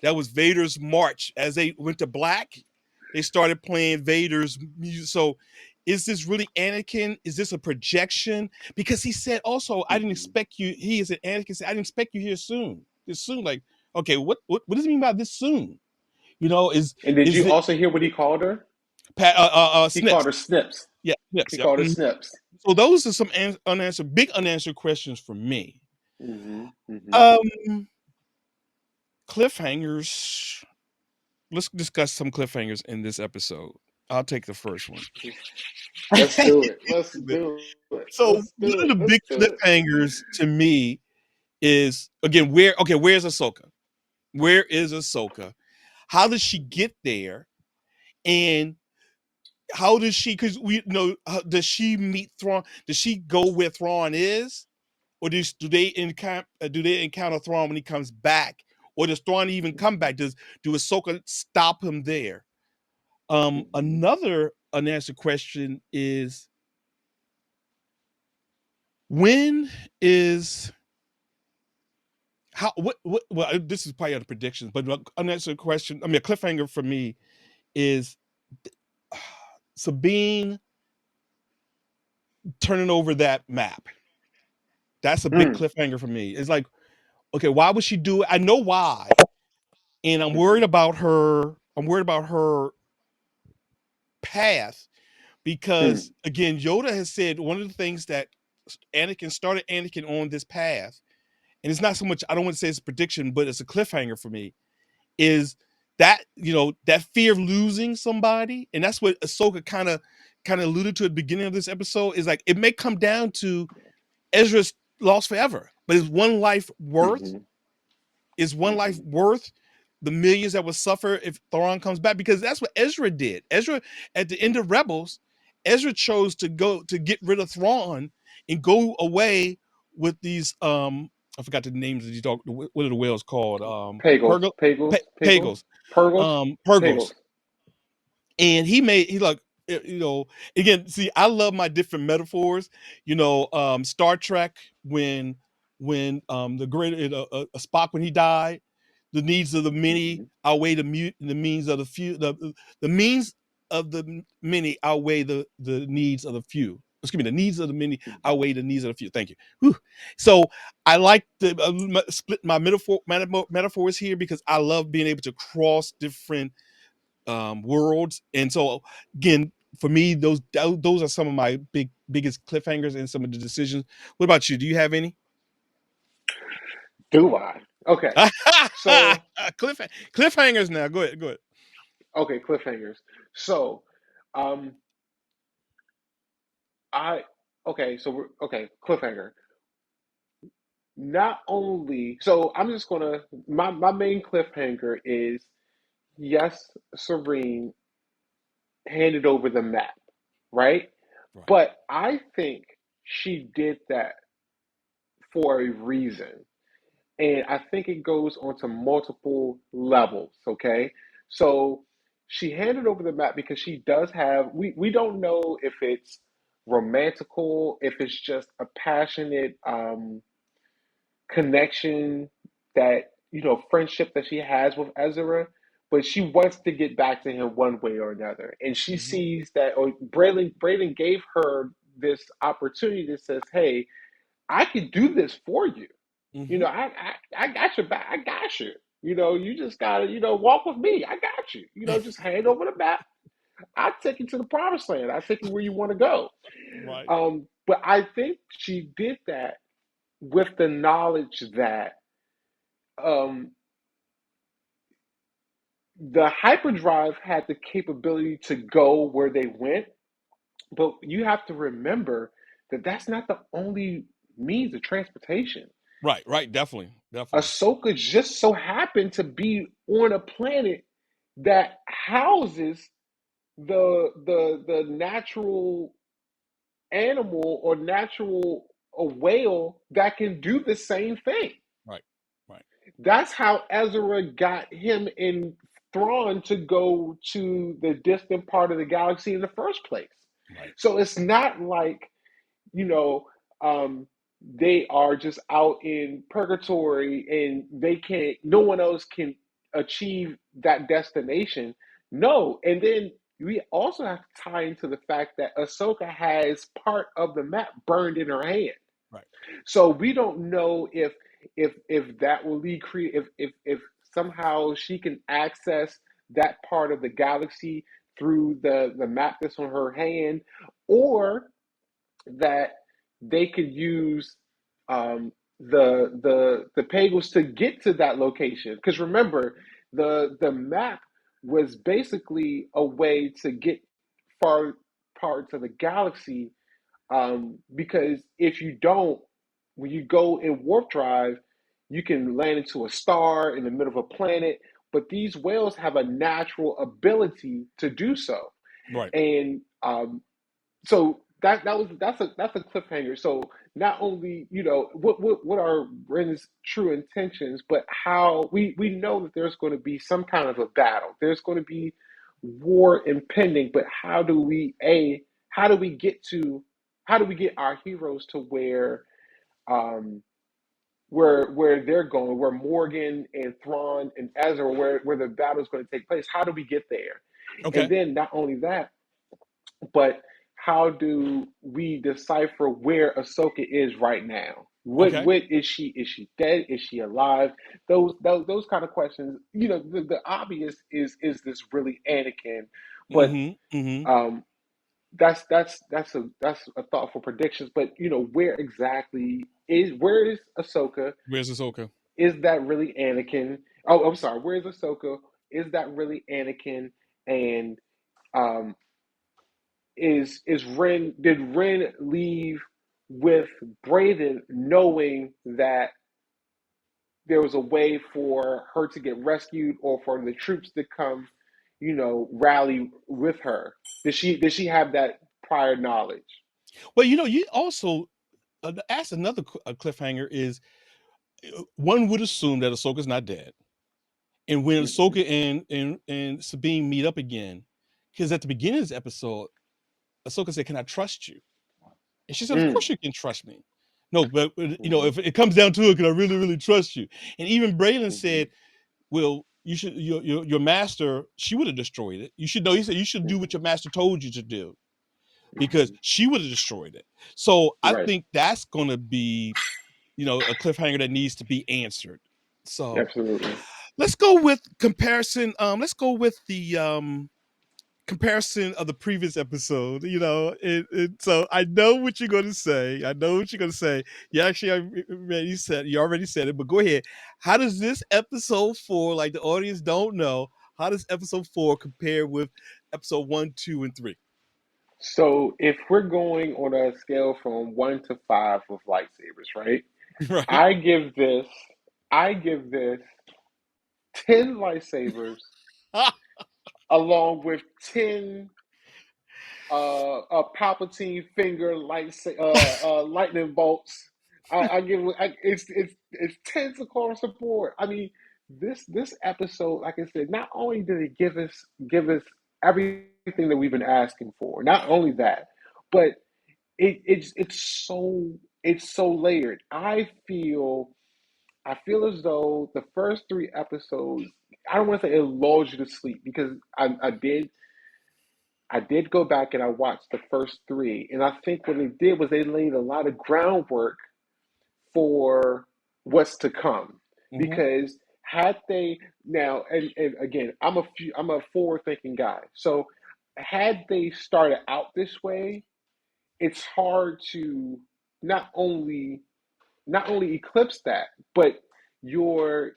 S1: That was Vader's march as they went to black. they started playing Vader's music. So is this really Anakin? Is this a projection? Because he said also, I didn't
S2: Mm-hmm.
S1: expect you. He is an Anakin said, I didn't expect you here soon. This soon, like, okay, what does it mean by this soon? You know,
S2: And did
S1: is
S2: you
S1: it
S2: also hear what he called her? He called
S1: Snips?
S2: her Snips.
S1: Yeah, Snips.
S2: He
S1: Yep.
S2: called her
S1: Mhm.
S2: Snips.
S1: So those are some big unanswered questions for me.
S2: Mm-hmm. Mm-hmm.
S1: Um, Cliffhangers. Let's discuss some cliffhangers in this episode. I'll take the first one.
S2: Let's do it. Let's do it.
S1: So
S2: Let's
S1: one
S2: do
S1: of
S2: it.
S1: the
S2: Let's
S1: big
S2: do it.
S1: cliffhangers to me is again where's Ahsoka? Where is Ahsoka? How does she get there? And how does she? Because we know, does she meet Thrawn? Does she go where Thrawn is, or do they encounter Thrawn when he comes back, or does Thrawn even come back? Do Ahsoka stop him there?
S2: Mm-hmm.
S1: Another unanswered question is when is how what well this is probably other predictions, but unanswered question. I mean, a cliffhanger for me is Sabine turning over that map. That's a big
S2: Mm.
S1: cliffhanger for me. It's like, okay, why would she do it? I know why, and I'm
S2: Mm-hmm.
S1: worried about her. I'm worried about her path
S2: Mm.
S1: because again, Yoda has said one of the things that Anakin started Anakin on this path, and it's not so much. I don't want to say it's a prediction, but it's a cliffhanger for me. Is that that fear of losing somebody, and that's what Ahsoka kind of alluded to at the beginning of this episode. Is like it may come down to Ezra's lost forever, but is one life worth?
S2: Mm-hmm.
S1: Is one life
S2: Mm-hmm.
S1: worth the millions that would suffer if Thrawn comes back? Because that's what Ezra did. Ezra, at the end of Rebels, Ezra chose to go to get rid of Thrawn and go away with these I forgot the names of these dog. What are the whales called?
S2: Pagels.
S1: Purgle,
S2: Pagels. Pagels.
S1: Pagels,
S2: Purgles.
S1: Purgles,
S2: Pagels.
S1: and he like again, see, I love my different metaphors. Star Trek, when the great Spock, when he died, the needs of the many
S2: Mm-hmm.
S1: outweigh the means of the few. The means of the many outweigh the needs of the few. Excuse me, the needs of the many
S2: Mm-hmm.
S1: outweigh the needs of the few. Thank you. Whew. So I like to split my metaphors here because I love being able to cross different worlds. And so again, for me, those are some of my biggest cliffhangers and some of the decisions. What about you? Do you have any?
S2: Do I? Okay. So,
S1: Cliffhangers now. Go ahead. Go ahead.
S2: okay, cliffhangers. So, um, I, okay, so okay, cliffhanger. Not only, so I'm just gonna, my main cliffhanger is yes, Serene handed over the map, right?
S1: Right.
S2: But I think she did that for a reason. And I think it goes onto multiple levels, okay? So she handed over the map because she does have, we don't know if it's romantical, if it's just a passionate connection that, friendship that she has with Ezra, but she wants to get back to him one way or another. And she
S1: Mm-hmm.
S2: sees that, or Braylon gave her this opportunity that says, hey, I can do this for you.
S1: Mm-hmm.
S2: I got your back. I got you. You just gotta, walk with me. I got you. Just hand over the map. I'll take you to the promised land. I'll take you where you want to go.
S1: Right.
S2: But I think she did that with the knowledge that um, the hyperdrive had the capability to go where they went. But you have to remember that that's not the only means of transportation.
S1: Right. Right. Definitely. Definitely.
S2: Ahsoka just so happened to be on a planet that houses the natural animal or natural a whale that can do the same thing.
S1: Right. Right.
S2: That's how Ezra got him in Thrawn to go to the distant part of the galaxy in the first place.
S1: Right.
S2: So it's not like, you know, they are just out in purgatory and they can't, no one else can achieve that destination. No, and then we also have to tie into the fact that Ahsoka has part of the map burned in her hand.
S1: Right.
S2: So we don't know if that will lead if somehow she can access that part of the galaxy through the map that's on her hand, or that they could use the Pagos to get to that location. Because remember, the map was basically a way to get far parts of the galaxy. Because if you don't, when you go in warp drive, you can land into a star in the middle of a planet. But these whales have a natural ability to do so,
S1: Right.
S2: and so that's a cliffhanger. So not only what are Ren's true intentions, but how we know that there's going to be some kind of a battle. There's going to be war impending. But how do we get to how do we get our heroes to um where they're going, where Morgan and Thrawn and Ezra, where the battle is going to take place? How do we get there? And
S1: Okay.
S2: then not only that, but how do we decipher where Ahsoka is right now?
S1: Okay.
S2: What is she? Is she dead? Is she alive? Those kind of questions. The obvious is this really Anakin? But
S1: Mm-hmm. Mm-hmm.
S2: um, that's a thoughtful predictions. But where is Ahsoka?
S1: Where's Ahsoka?
S2: Is that really Anakin? Oh, I'm sorry. Where is Ahsoka? Is that really Anakin? And um, is Ren did Ren leave with Braden knowing that there was a way for her to get rescued or for the troops to come, rally with her? Did she have that prior knowledge?
S1: Well, you also ask another cliffhanger is one would assume that Ahsoka's not dead, and when
S2: Mhm.
S1: Ahsoka and Sabine meet up again, because at the beginning of this episode, Ahsoka said, "Can I trust you?" And she said, "Of
S2: Mm,
S1: course you can trust me." No, but
S2: mhm,
S1: if it comes down to it, can I really, really trust you? And even Braylon
S2: mhm,
S1: said, "Well, you should your master. She would have destroyed it. You should know." He said, "You should do what
S2: mhm,
S1: your master told you to do because
S2: mhm.
S1: she would have destroyed it." So I
S2: Right.
S1: think that's going to be a cliffhanger that needs to be answered. So
S2: Absolutely.
S1: let's go with comparison. Let's go with the comparison of the previous episode. So I know what you're going to say. I know what you're going to say. You actually you already said it, but go ahead. How does this episode 4, like the audience don't know, how does episode 4 compare with episode 1, 2, and 3?
S2: So if we're going on a scale from 1 to 5 with lightsabers, right?
S1: Right.
S2: I give this I give this 10 lightsabers along with 10 Palpatine finger lightning bolts. I give it's 10 across the board. I mean, this episode, like I said, not only did it give us everything that we've been asking for, not only that, but it's so layered. I feel as though the first 3 episodes, I don't want to say it lulls you to sleep, because I did go back and I watched the first 3, and I think what they did was they laid a lot of groundwork for what's to come.
S1: Mm-hmm.
S2: Because had they now, and again, I'm a forward thinking guy, so had they started out this way, it's hard to not only eclipse that, but you're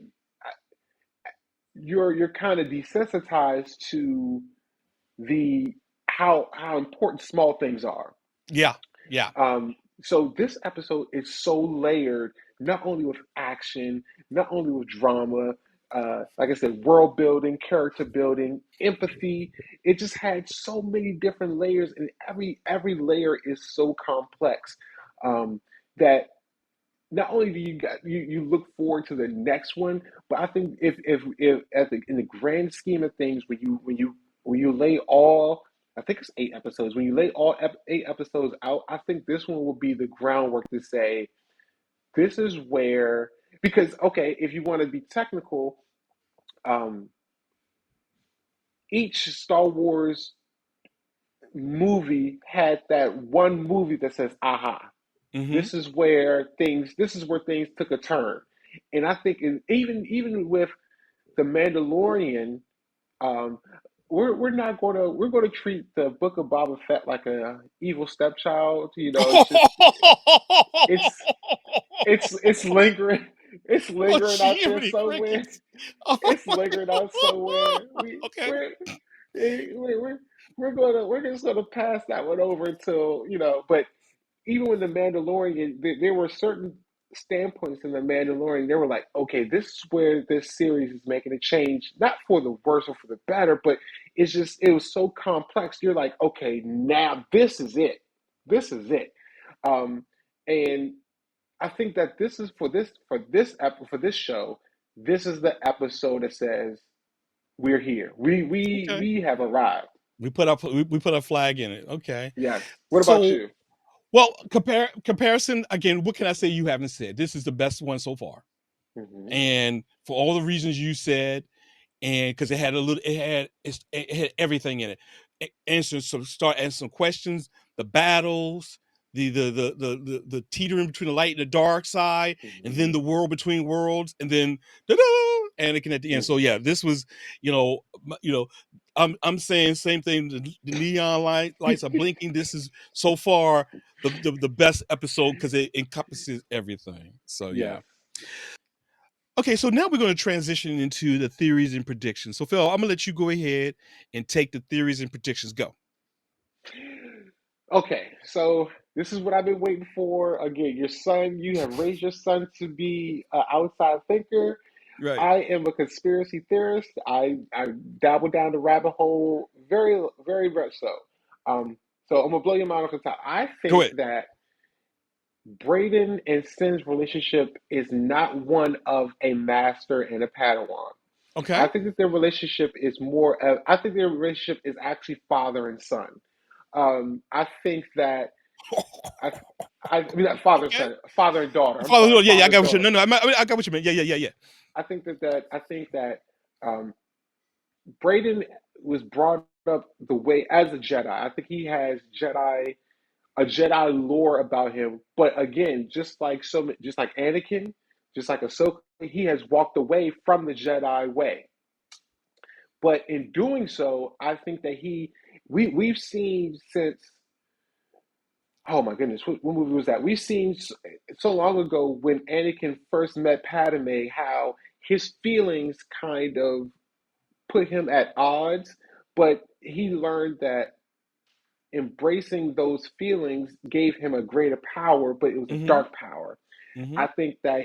S2: you're kind of desensitized to the how important small things are.
S1: Yeah. Yeah.
S2: So this episode is so layered, not only with action, not only with drama, like I said, world building, character building, empathy. It just had so many different layers, and every layer is so complex, that not only do you look forward to the next one, but I think if in the grand scheme of things, when you lay all, I think it's 8 episodes. When you lay all 8 episodes out, I think this one will be the groundwork to say this is where, because okay, if you want to be technical, um, each Star Wars movie had that one movie that says, aha,
S1: Mm-hmm.
S2: this is where things took a turn. And I think even with the Mandalorian, um, we're gonna treat the Book of Boba Fett like a evil stepchild. It's it's lingering, it's
S1: Oh,
S2: lingering out there
S1: Jiminy
S2: somewhere.
S1: crickets! Oh,
S2: It's lingering out somewhere.
S1: okay.
S2: We're just gonna pass that one over until But even with the Mandalorian, there were certain standpoints in the Mandalorian. They were like, okay, this is where this series is making a change, not for the worse or for the better, but it was so complex. You're like, okay, now this is it. This is it. Um, and I think that this is for this show. This is the episode that says we're here.
S1: Okay.
S2: We have arrived.
S1: We put a flag in it. Okay.
S2: Yes. What about
S1: So,
S2: you?
S1: well, comparison again. What can I say you haven't said? This is the best one so far,
S2: Hmm.
S1: and for all the reasons you said, and because it had everything in it. Answer some start answering some questions, the battles, the teetering between the light and the dark side, and then
S2: Hmm.
S1: the world between worlds, and then da-da, Anakin at the end. So
S2: Hmm.
S1: yeah, this was you know you know I'm saying same thing. The neon lights are blinking. This is so far the best episode because it encompasses everything. So yeah.
S2: Yes.
S1: Okay, so now we're going to transition into the theories and predictions. So, Phil, I'm going to let you go ahead and take the theories and predictions. Go.
S2: Okay, so this is what I've been waiting for. Again, you have raised your son to be an outside thinker.
S1: Right.
S2: I am a conspiracy theorist. I dabble down the rabbit hole very, very much so. So I'm gonna blow your mind off the top. I
S1: Go
S2: think
S1: ahead.
S2: that Brayden and Sin's relationship is not one of a master and a Padawan.
S1: Okay.
S2: I think that their relationship is more. I think their relationship is actually father and son. I think that I, I mean not father and
S1: Okay.
S2: son, father and daughter. I'm
S1: Father,
S2: sorry,
S1: yeah, I
S2: father and
S1: got what you.
S2: daughter.
S1: No, I got what you meant. Yeah, yeah.
S2: I think that um, Brayden was brought up the way as a Jedi. I think he has a Jedi lore about him. But again, just like Anakin, just like Ahsoka, he has walked away from the Jedi way. But in doing so, I think that we've seen since, oh my goodness, what movie was that? We've seen so long ago when Anakin first met Padme, how his feelings kind of put him at odds, but he learned that embracing those feelings gave him a greater power, but it was a
S1: Mm-hmm.
S2: dark power.
S1: Mm-hmm.
S2: I think that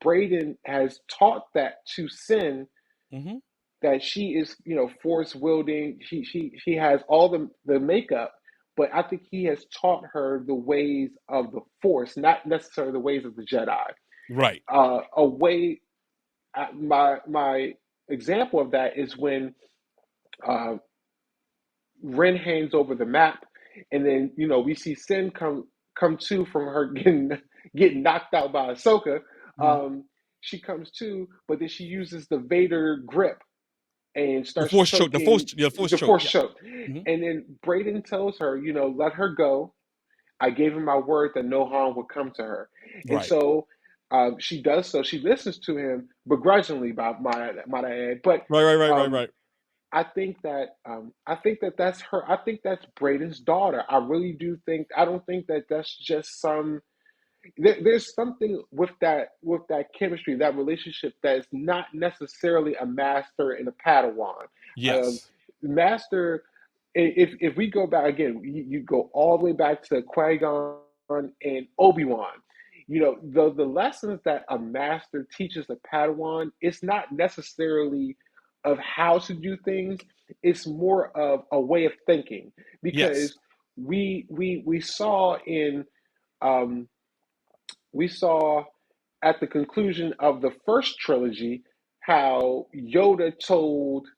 S2: Brayden has taught that to Sin,
S1: Mm-hmm.
S2: that she is, force wielding. She has all the makeup, but I think he has taught her the ways of the Force, not necessarily the ways of the Jedi.
S1: Right.
S2: A way. My example of that is when uh, Ren hands over the map, and then we see Sin come to from her getting knocked out by Ahsoka.
S1: Mhm.
S2: She comes to, but then she uses the Vader grip and
S1: The
S2: starts
S1: force choke.
S2: choking
S1: The force
S2: the
S1: choke.
S2: Force
S1: Yeah.
S2: choke.
S1: Mm-hmm.
S2: And then Brayden tells her, let her go. I gave him my word that no harm would come to her, and
S1: Right.
S2: so. She does so. She listens to him begrudgingly, by might I add. But um,
S1: Right.
S2: I think that that's her. I think that's Brayden's daughter. I really do think. I don't think that that's just some. There's something with that chemistry, that relationship, that is not necessarily a master and a Padawan. Um,
S1: Yes.
S2: Master, if we go back again, you go all the way back to Qui-Gon and Obi-Wan. The lessons that a master teaches a Padawan, it's not necessarily of how to do things. It's more of a way of thinking,
S1: Yes.
S2: because we saw in um, we saw at the conclusion of the first trilogy how Yoda told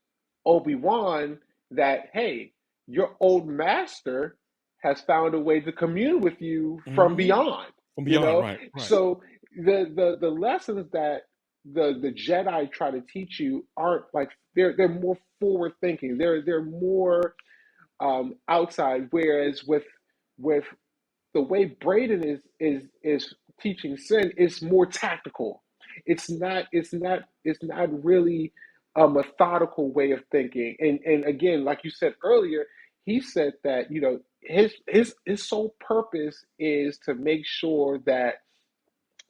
S2: Obi-Wan that, hey, your old master has found a way to commune with you from
S1: Mm-hmm.
S2: beyond,
S1: From
S2: you
S1: beyond.
S2: know?
S1: Right. Right.
S2: So the lessons that the Jedi try to teach you aren't like they're more forward thinking. They're more outside. Whereas with the way Braden is teaching Sin is more tactical. It's not really a methodical way of thinking. And again, like you said earlier, he said that his sole purpose is to make sure that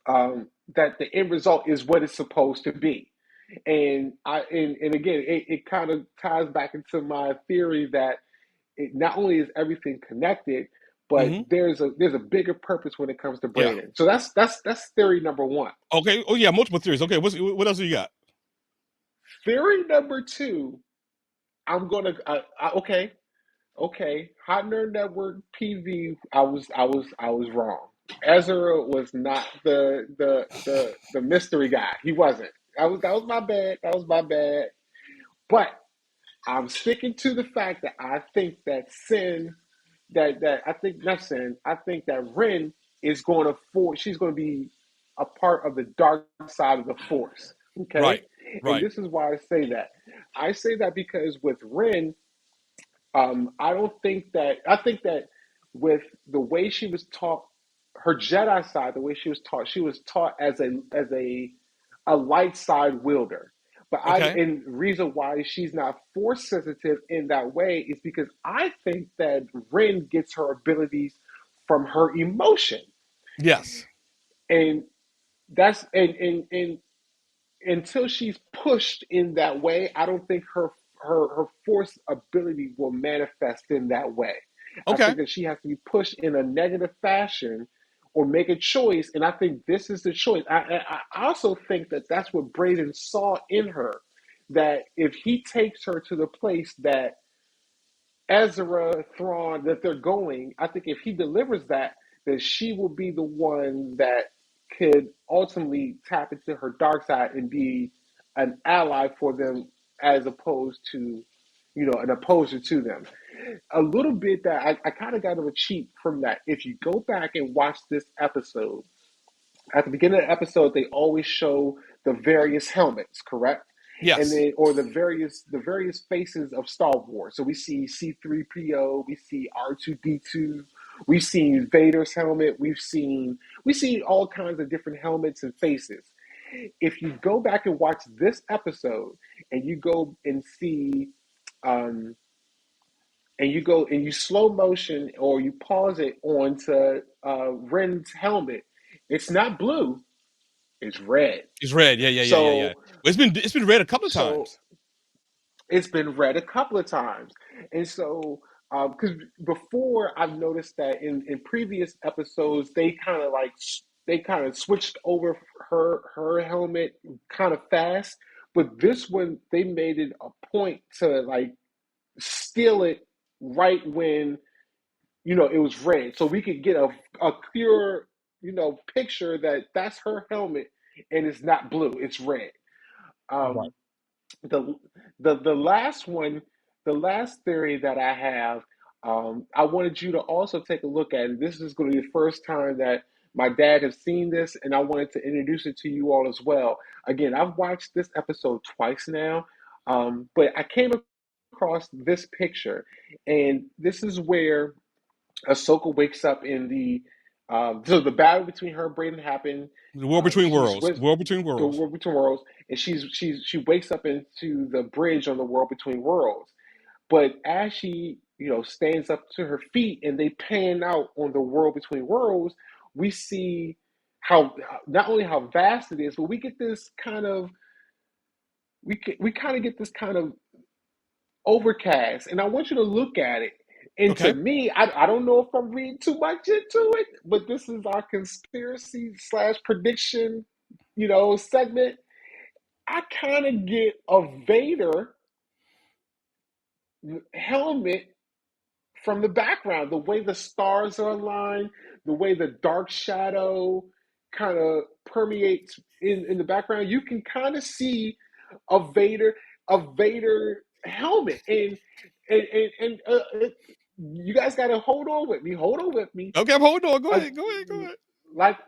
S2: the end result is what it's supposed to be. And again, it kind of ties back into my theory that not only is everything connected, but
S1: Mm-hmm.
S2: there's a bigger purpose when it comes to
S1: Yeah.
S2: Braden. So that's theory number one.
S1: Okay. Oh yeah, multiple theories. Okay. What else do you got?
S2: Theory number two, I'm gonna okay, Hot Nerd Network PV. I was wrong. Ezra was not the mystery guy. He wasn't. That was my bad. That was my bad. But I'm sticking to the fact that I think that Sin, that I think not Sin, I think that Wren is going to force. She's going to be a part of the dark side of the Force. Okay,
S1: Right.
S2: and
S1: Right.
S2: this is why I say that. I say that because with Wren, I don't think that. I think that with the way she was taught, her Jedi side, the way she was taught as a light side wielder. But
S1: Okay.
S2: and the reason why she's not force sensitive in that way is because I think that Ren gets her abilities from her emotion,
S1: Yes.
S2: and that's and until she's pushed in that way, I don't think her force ability will manifest in that way. I
S1: Okay.
S2: think that she has to be pushed in a negative fashion or make a choice, and I think this is the choice. I also think that that's what Braden saw in her. That if he takes her to the place that Ezra, Thrawn, that they're going, I think if he delivers that, then she will be the one that could ultimately tap into her dark side and be an ally for them as opposed to, an opposer to them. A little bit that I kind of got of a cheat from that. If you go back and watch this episode, at the beginning of the episode, they always show the various helmets, correct? And
S1: Yes.
S2: then, or the various faces of Star Wars. So we see C-3PO, we see R2-D2, we've seen Vader's helmet, we see all kinds of different helmets and faces. If you go back and watch this episode, and you go and see, um, and you go and you slow motion or you pause it onto Ren's helmet, it's not blue, it's red.
S1: It's red. Yeah. Yeah. Yeah. Yeah. Yeah.
S2: So
S1: It's been read a couple of
S2: so
S1: times.
S2: it's been read a couple of times, and so because before I've noticed that in previous episodes they kind of switched over her helmet kind of fast, but this one they made it a point to like steal it right when it was red, so we could get a clear picture that that's her helmet and it's not blue, it's red.
S1: Right.
S2: Um, the the last one, the last theory that I have, I wanted you to also take a look at it. This is going to be the first time that my dad has seen this, and I wanted to introduce it to you all as well. Again, I've watched this episode twice now, but I came across this picture, and this is where Ahsoka wakes up in so the battle between her and Brayden happened.
S1: The War Between
S2: She's
S1: Worlds.
S2: with
S1: War Between
S2: the
S1: Worlds.
S2: World Between Worlds, and she wakes up into the bridge on the World Between Worlds. But as she stands up to her feet and they pan out on the World Between Worlds, we see how not only how vast it is, but we kind of get this kind of overcast, and I want you to look at it. And to
S1: Okay.
S2: me, I don't know if I'm reading too much into it, but this is our conspiracy slash prediction, segment. I kind of get a Vader helmet from the background, the way the stars are aligned, the way the dark shadow kind of permeates in the background. You can kind of see a Vader a Vader helmet, and you guys got to hold on with me. Hold on with me.
S1: Okay. I'm holding on. Go
S2: Uh,
S1: ahead. Go ahead. Go ahead.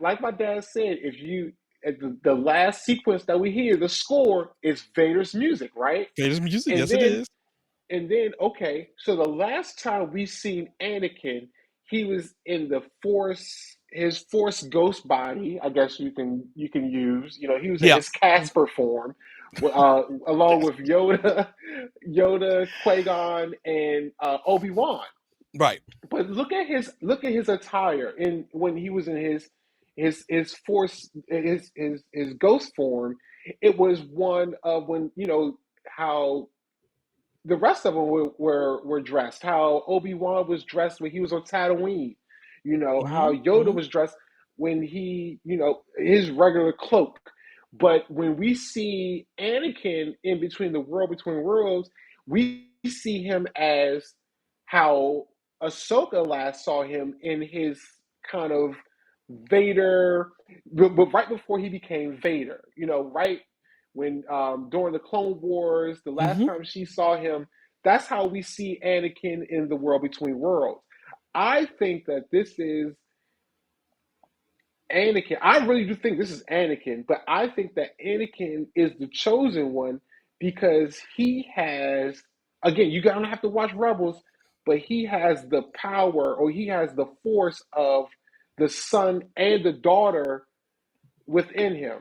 S2: like my dad said, if you at the last sequence that we hear, the score is Vader's music, right?
S1: Vader's music,
S2: And
S1: yes, it
S2: then
S1: is.
S2: okay, so the last time we seen Anakin, he was in the Force, his Force ghost body. I guess you can use. He was in
S1: Yeah.
S2: his Casper form, along with Yoda, Qui-Gon, and Obi-Wan.
S1: Right.
S2: But look at his attire in when he was in his Force, his ghost form. It was one of when how the rest of them were dressed. How Obi-Wan was dressed when he was on Tatooine. How
S1: Hmm.
S2: Yoda
S1: Hmm.
S2: was dressed when he, his regular cloak. But when we see Anakin in between the world between worlds, we see him as how Ahsoka last saw him in his kind of Vader, but right before he became Vader. Right when during the Clone Wars, the last
S1: Hmm.
S2: time she saw him, that's how we see Anakin in the world between worlds. I think that this is Anakin. I really do think this is Anakin, but I think that Anakin is the chosen one because he has, again, you don't have to watch Rebels, but he has the power or he has the force of the son and the daughter within him.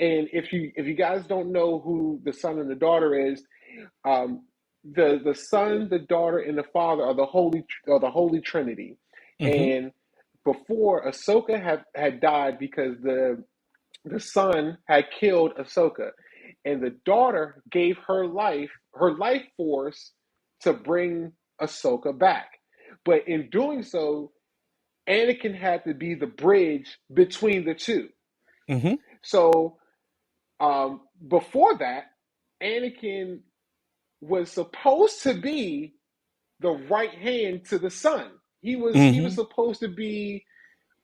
S2: And if you guys don't know who the son and the daughter is, um, the son, the daughter, and the father are the Holy Trinity.
S1: Hmm.
S2: And before Ahsoka had died because the son had killed Ahsoka, and the daughter gave her life force to bring Ahsoka back. But in doing so, Anakin had to be the bridge between the two.
S1: Hmm.
S2: So before that, Anakin was supposed to be the right hand to the son. He was
S1: Hmm.
S2: supposed to be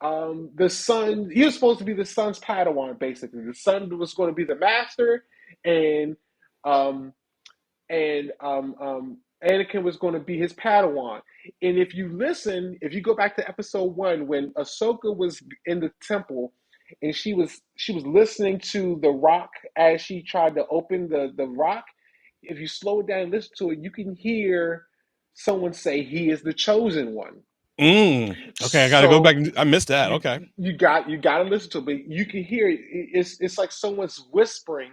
S2: the son. He was supposed to be the son's Padawan. Basically, the son was going to be the master, and um, Anakin was going to be his Padawan. And if you go back to episode one, when Ahsoka was in the temple, and she was listening to the rock as she tried to open the rock. If you slow it down and listen to it, you can hear someone say he is the chosen one.
S1: Mm. Okay, I got to go back.
S2: So
S1: I missed that.
S2: you
S1: Okay.
S2: you got to listen to it, but you can hear it. It's like someone's whispering.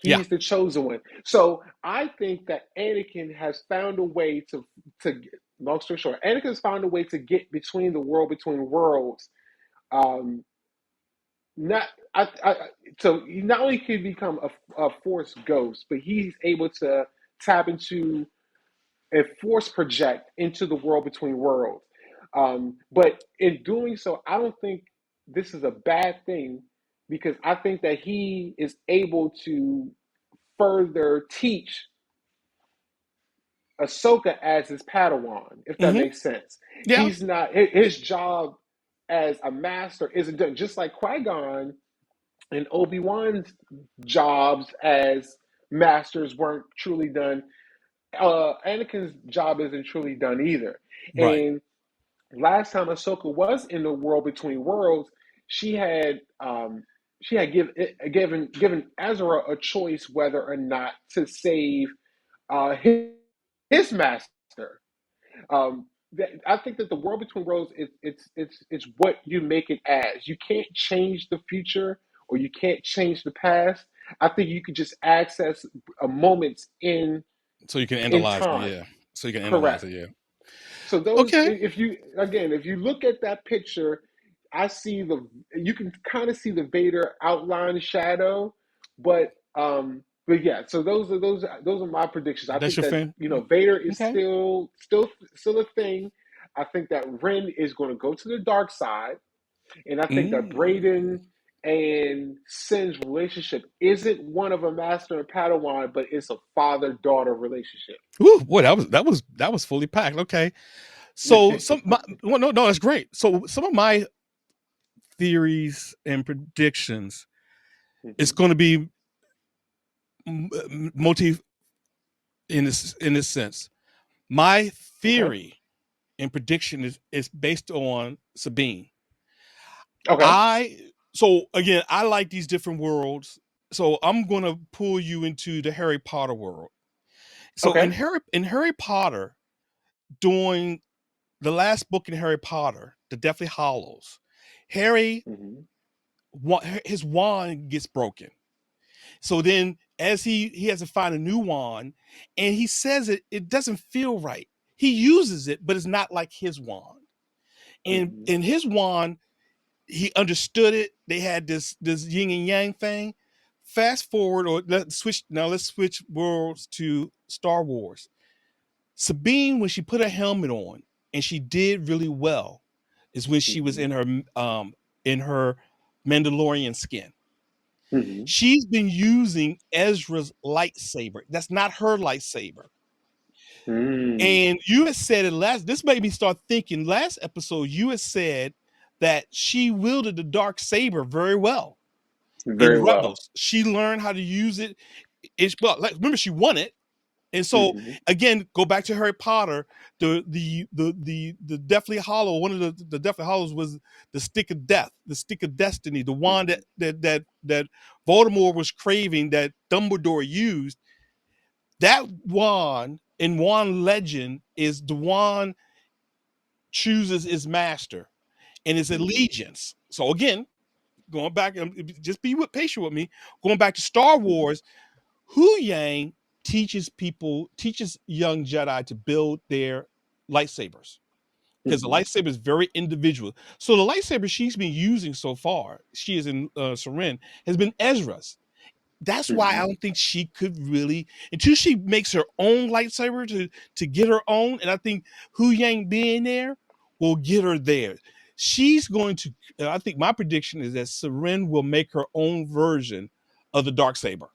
S1: Yeah.
S2: He's the chosen one. So I think that Anakin has found a way to. Long story short, Anakin has found a way to get between the world between worlds. Um, not I so he not only can become a force ghost, but he's able to tap into and force project into the world between worlds. But in doing so, I don't think this is a bad thing because I think that he is able to further teach Ahsoka as his Padawan, if that
S1: Hmm.
S2: makes sense.
S1: Yeah.
S2: He's not his job as a master isn't done just like Qui-Gon and Obi-Wan's jobs as masters weren't truly done. Anakin's job isn't truly done either.
S1: Right.
S2: And last time Ahsoka was in the world between worlds, she had given Ezra a choice whether or not to save his master. I think that the world between worlds it's what you make it as. You can't change the future or you can't change the past. I think you could just access a moments
S1: So you can
S2: in
S1: analyze it.
S2: time.
S1: Yeah. So you can analyze
S2: Correct.
S1: it. Yeah.
S2: So those,
S1: Okay.
S2: if you look at that picture, I see you can kind of see the Vader outline shadow, but yeah. So those are my predictions. I
S1: That's
S2: think
S1: your
S2: that
S1: fan.
S2: Vader is
S1: Okay.
S2: still a thing. I think that Wren is going to go to the dark side, and I think that
S1: Mm.
S2: Braden and Sin's relationship isn't one of a master and Padawan, but it's a father-daughter relationship.
S1: Ooh, boy, that was fully packed. Okay. So well, no, that's great. So some of my theories and predictions is
S2: Mhm.
S1: going to be motif in this sense. My
S2: Okay.
S1: theory and prediction is based on Sabine.
S2: Okay.
S1: I So again, I like these different worlds. So I'm going to pull you into the Harry Potter world. So
S2: Okay.
S1: in Harry Potter, during the last book in Harry Potter, the Deathly Hallows, Harry
S2: Hmm.
S1: his wand gets broken. So then, as he has to find a new wand, and he says it doesn't feel right. He uses it, but it's not like his wand. And
S2: Hmm.
S1: in his wand, he understood it. They had this yin and yang thing. Fast forward, or let's switch now. Let's switch worlds to Star Wars. Sabine, when she put her helmet on, and she did really well, is when she was
S2: Hmm.
S1: in her Mandalorian skin.
S2: Hmm.
S1: She's been using Ezra's lightsaber. That's not her lightsaber.
S2: Mm.
S1: And you had said it last, this made me start thinking. Last episode, you had said that she wielded the dark saber very well
S2: Very
S1: in
S2: well.
S1: Rebels. She learned how to use it. Well, remember, she won it. And so
S2: Hmm.
S1: again, go back to Harry Potter. The Deathly Hollow. One of the Deathly Hollows was the stick of death, the stick of destiny, the wand
S2: Hmm.
S1: that Voldemort was craving, that Dumbledore used. That wand in wand legend is the wand chooses its master and its
S2: Hmm.
S1: allegiance. So again, going back, just be patient with me. Going back to Star
S2: Hmm.
S1: Wars, Hu Yang teaches young Jedi to build their lightsabers, because the
S2: Hmm.
S1: lightsaber is very individual. So the lightsaber she's been using so far, she is in Seren, has been Ezra's. That's why I
S2: Hmm.
S1: don't think she could really, until she makes her own lightsaber to get her own. And I think Hu Yang being there will get her there. She's going to. I think my prediction is that Seren will make her own version of the dark saber.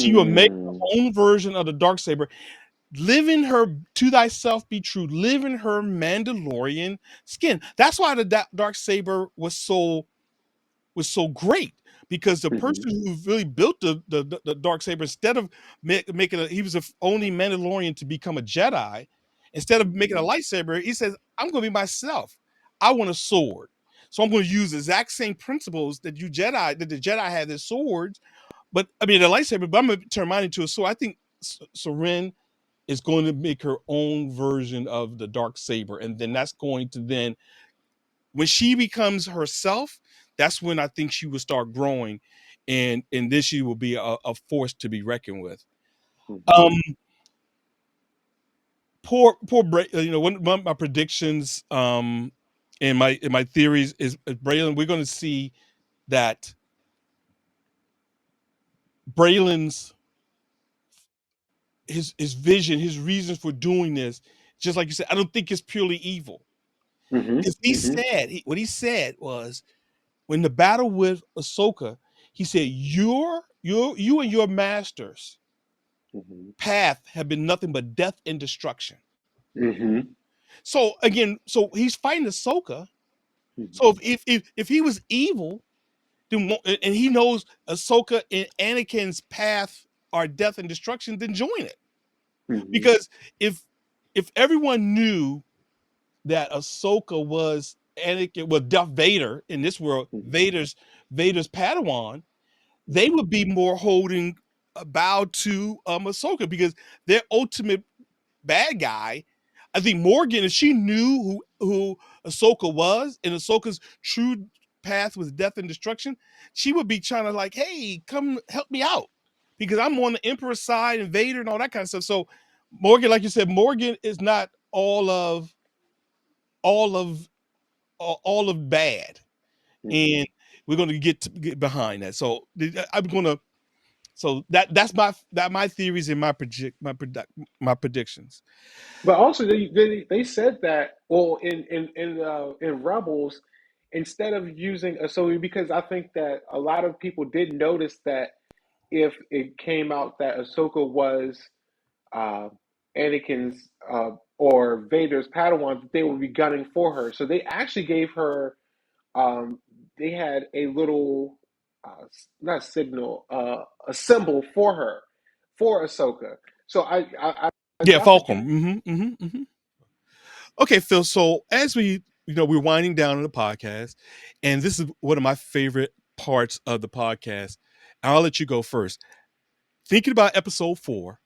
S1: She will make
S2: Mm.
S1: her own version of the dark saber, live in her to thyself be true, live in her Mandalorian skin. That's why the dark saber was so great, because the
S2: Hmm.
S1: person who really built the dark saber, instead of making he was the only Mandalorian to become a Jedi. Instead of making a
S2: Hmm.
S1: lightsaber, he says, "I'm going to be myself. I want a sword, so I'm going to use the exact same principles that the Jedi had their swords, but I mean the lightsaber. But I'm going to turn mine into a sword." I think Seren is going to make her own version of the dark saber, and then that's going to then, when she becomes herself, that's when I think she will start growing, and then she will be a force to be reckoned with.
S2: Hmm.
S1: Um, one of my predictions, and my theories is Braylon. We're going to see that Braylon's his vision, his reasons for doing this, just like you said, I don't think it's purely evil.
S2: Hmm.
S1: Because
S2: Hmm.
S1: what he said was, when the battle with Ahsoka, he said, you and your masters
S2: Hmm.
S1: path have been nothing but death and destruction.
S2: Hmm.
S1: So again, so he's fighting Ahsoka. So
S2: Hmm.
S1: if he was evil, then and he knows Ahsoka and Anakin's path are death and destruction, then join it.
S2: Hmm.
S1: Because if everyone knew that Ahsoka was Anakin, well, Darth Vader in this world,
S2: Hmm.
S1: Vader's Padawan, they
S2: Hmm.
S1: would be more holding a bow to Ahsoka, because their ultimate bad guy, I think Morgan, if she knew who Ahsoka was, and Ahsoka's true path was death and destruction, she would be trying to, like, hey, come help me out, because I'm on the Emperor's side and Vader and all that kind of stuff. So Morgan, like you said, Morgan is not all of all of bad,
S2: Hmm.
S1: and we're going to get behind that. So I'm going to. So that's my theories and my predictions.
S2: But also, they said that, well, in Rebels, instead of using a, so because I think that a lot of people did notice that if it came out that Ahsoka was uh, Anakin's or Vader's Padawan, that they would be gunning for her. So they actually gave her, um, they had a little, not signal, a symbol for her, for Ahsoka. So I
S1: Yeah,
S2: got the
S1: Falcom. Okay, Phil. So as we we're winding down on the podcast, and this is one of my favorite parts of the podcast. I'll let you go first. Thinking about episode 4,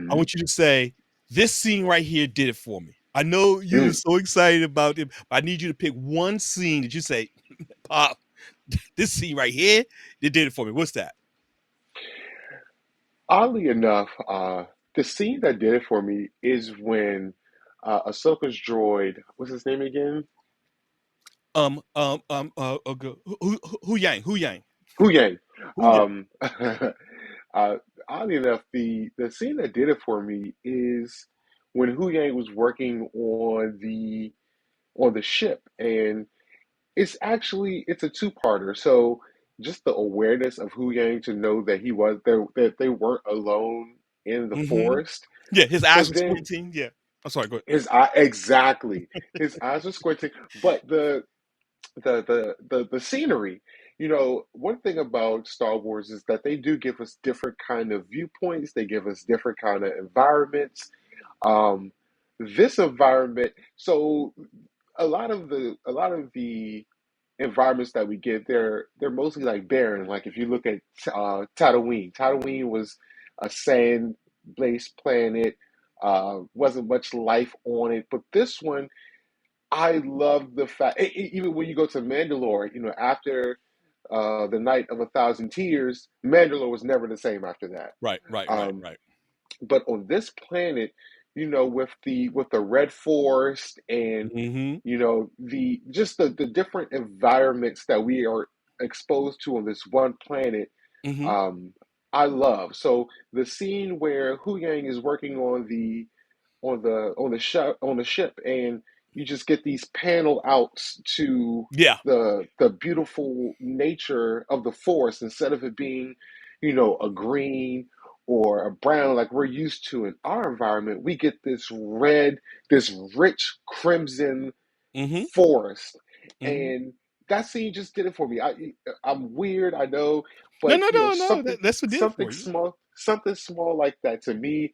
S1: I
S2: Mm-hmm.
S1: want you to say, this scene right here did it for me. I know you were
S2: Mm.
S1: so excited about it, but I need you to pick one scene that you say, Pop, this scene right here, it did it for me. What's that?
S2: Oddly enough, the scene that did it for me is when Ahsoka's droid, what's his name again?
S1: Who Yang, Who Yang,
S2: Hu Yang.
S1: Who Yang.
S2: Um, uh, Oddly enough, the scene that did it for me is when Hu Yang was working on the ship, and it's a two-parter. So just the awareness of Hu Yang to know that he was there, that they weren't alone in the
S1: Mm-hmm.
S2: forest,
S1: Yeah, his eyes
S2: but
S1: were
S2: then
S1: squinting. Yeah. I'm sorry, go ahead.
S2: his eye exactly, his eyes were squinting, but the scenery. One thing about Star Wars is that they do give us different kind of viewpoints. They give us different kind of environments. Um, this environment, so a lot of the environments that we get, they're mostly like barren. Like if you look at Tatooine was a sand-based planet. Wasn't much life on it, but this one I love the fact, even when you go to Mandalore, after the Night of a Thousand Tears, Mandalore was never the same after that.
S1: Right, right, right,
S2: Um,
S1: right.
S2: but on this planet, with the red forest and
S1: Mm-hmm.
S2: the just the different environments that we are exposed to on this one planet,
S1: Mm-hmm.
S2: um, I love. So the scene where Hu Yang is working on the ship, and you just get these panel outs to
S1: Yeah.
S2: the beautiful nature of the forest, instead of it being a green or a brown like we're used to in our environment. We get this red, this rich crimson
S1: Mm-hmm.
S2: forest,
S1: Mm-hmm.
S2: and that scene just did it for me. I'm weird, I know,
S1: No,
S2: but
S1: no, no, no.
S2: something
S1: That's what did it
S2: something
S1: for you.
S2: small, like that to me,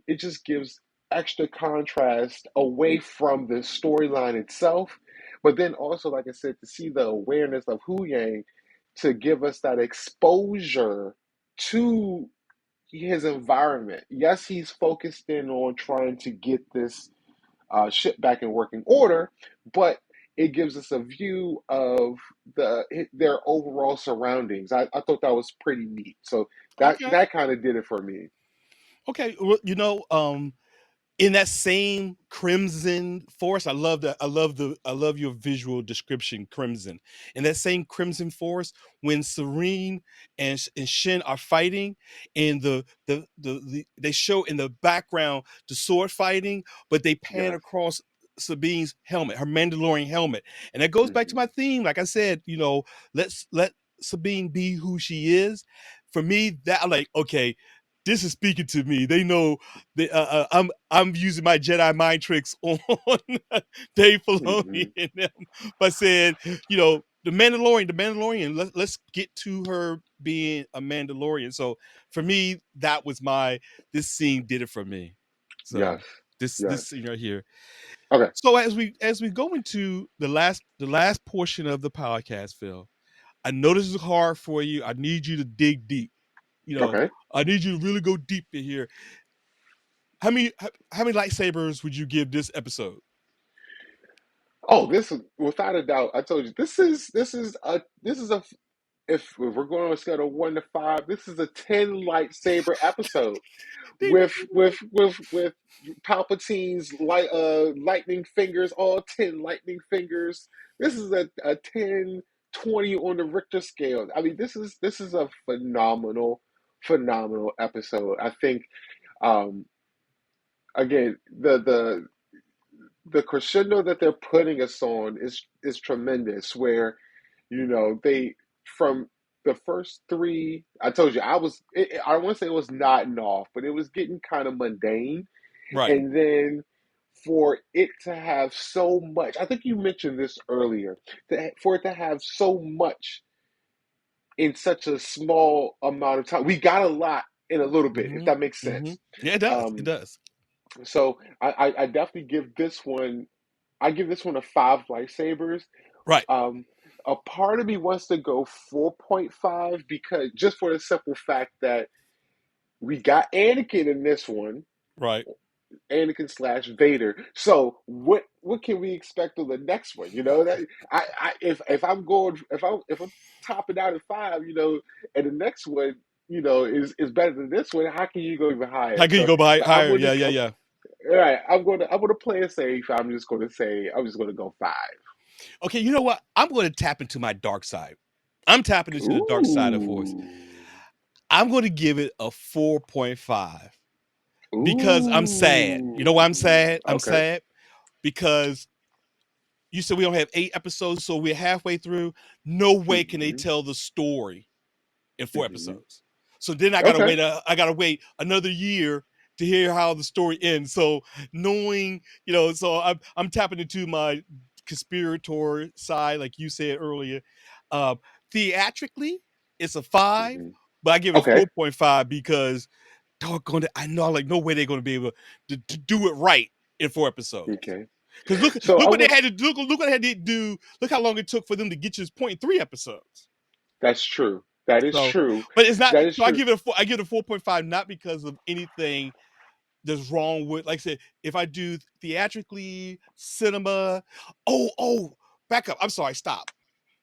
S2: it just gives extra contrast away from the storyline itself, but then also, like I said, to see the awareness of Hu Yang, to give us that exposure to his environment. Yes, he's focused in on trying to get this ship back in working order, but it gives us a view of their overall surroundings. I thought that was pretty neat. So that
S1: Okay.
S2: that kind of did it for me.
S1: Okay. Well, in that same crimson forest, I love that. I love your visual description, crimson. In that same crimson forest, when Serene and Shin are fighting, and they show in the background the sword fighting, but they pan
S2: Yes.
S1: across Sabine's helmet, her Mandalorian helmet. And that goes back to
S2: Hmm.
S1: my theme. Like I said, let's let Sabine be who she is. For me, that I'm like, okay, this is speaking to me. They know that I'm using my Jedi mind tricks on Dave Filoni
S2: Hmm.
S1: and them by saying, the Mandalorian. Let's get to her being a Mandalorian. So for me, that was this scene did it for me. So
S2: Yes.
S1: this
S2: Yes.
S1: scene right here.
S2: Okay.
S1: So as we go into the last portion of the podcast, Phil, I know this is hard for you. I need you to dig deep. You know,
S2: Okay.
S1: I need you to really go deep in here. How many lightsabers would you give this episode?
S2: Oh, this is without a doubt. I told you this is a if we're going on a scale of 1 to 5, this is a 10 lightsaber episode.
S1: Ding, ding,
S2: with
S1: ding,
S2: with
S1: ding.
S2: with Palpatine's lightning fingers, all 10 lightning fingers. This is a 10, 20 on the Richter scale. I mean, this is a phenomenal episode. I think, um again, the crescendo that they're putting us on is tremendous, where they, from the first three, I told you, I don't want to say it was nodding off, but it was getting kind of mundane.
S1: Right.
S2: And then for it to have so much, I think you mentioned this earlier, for it to have so much in such a small amount of time, we got a lot in a little bit, if
S1: Mm-hmm.
S2: that makes
S1: Mm-hmm.
S2: sense.
S1: Yeah, it does. It
S2: Um,
S1: does.
S2: so I definitely give this one I give this one a 5 lightsabers.
S1: Right,
S2: Um, a part of me wants to go 4.5 because just for the simple fact that we got Anakin in this one,
S1: right.
S2: Anakin slash Vader. So what can we expect on the next one? You know that if I'm going if I'm topping out at 5, and the next one, is better than this one, how can you go even
S1: How
S2: higher?
S1: can you
S2: So
S1: go by
S2: I'm
S1: higher?
S2: going to
S1: Yeah, yeah, yeah.
S2: all right. I'm gonna play it safe. I'm just gonna go 5.
S1: Okay, you know what? I'm going to tap into my dark side. I'm tapping into the dark side of Force.
S2: Ooh.
S1: I'm going to give it a 4.5 because I'm sad. You know why I'm
S2: Ooh.
S1: sad? I'm
S2: Okay.
S1: sad because you said we don't have 8 episodes, so we're halfway through. No way can they
S2: Hmm.
S1: tell the story in four
S2: Hmm.
S1: episodes. So then I gotta
S2: Okay.
S1: wait. I gotta wait another year to hear how the story ends. So knowing, so I'm tapping into my conspirator side, like you said earlier. Uh, Theatrically, it's a 5,
S2: Hmm.
S1: but I give it a
S2: Okay.
S1: 4.5 because doggone it, I know like no way they're going to be able to do it right in 4 episodes.
S2: Okay.
S1: Because look,
S2: So
S1: look
S2: I
S1: what they
S2: would.
S1: had to do. Look what they had to do. Look how long it took for them to get to this point in 3 episodes.
S2: That's true. That is
S1: So,
S2: true.
S1: but it's not.
S2: That is
S1: So I
S2: true.
S1: give it a four, I give it a 4.5, not because of anything that's wrong with. Like I said, if I do theatrically, cinema. Oh, back up. I'm sorry. Stop.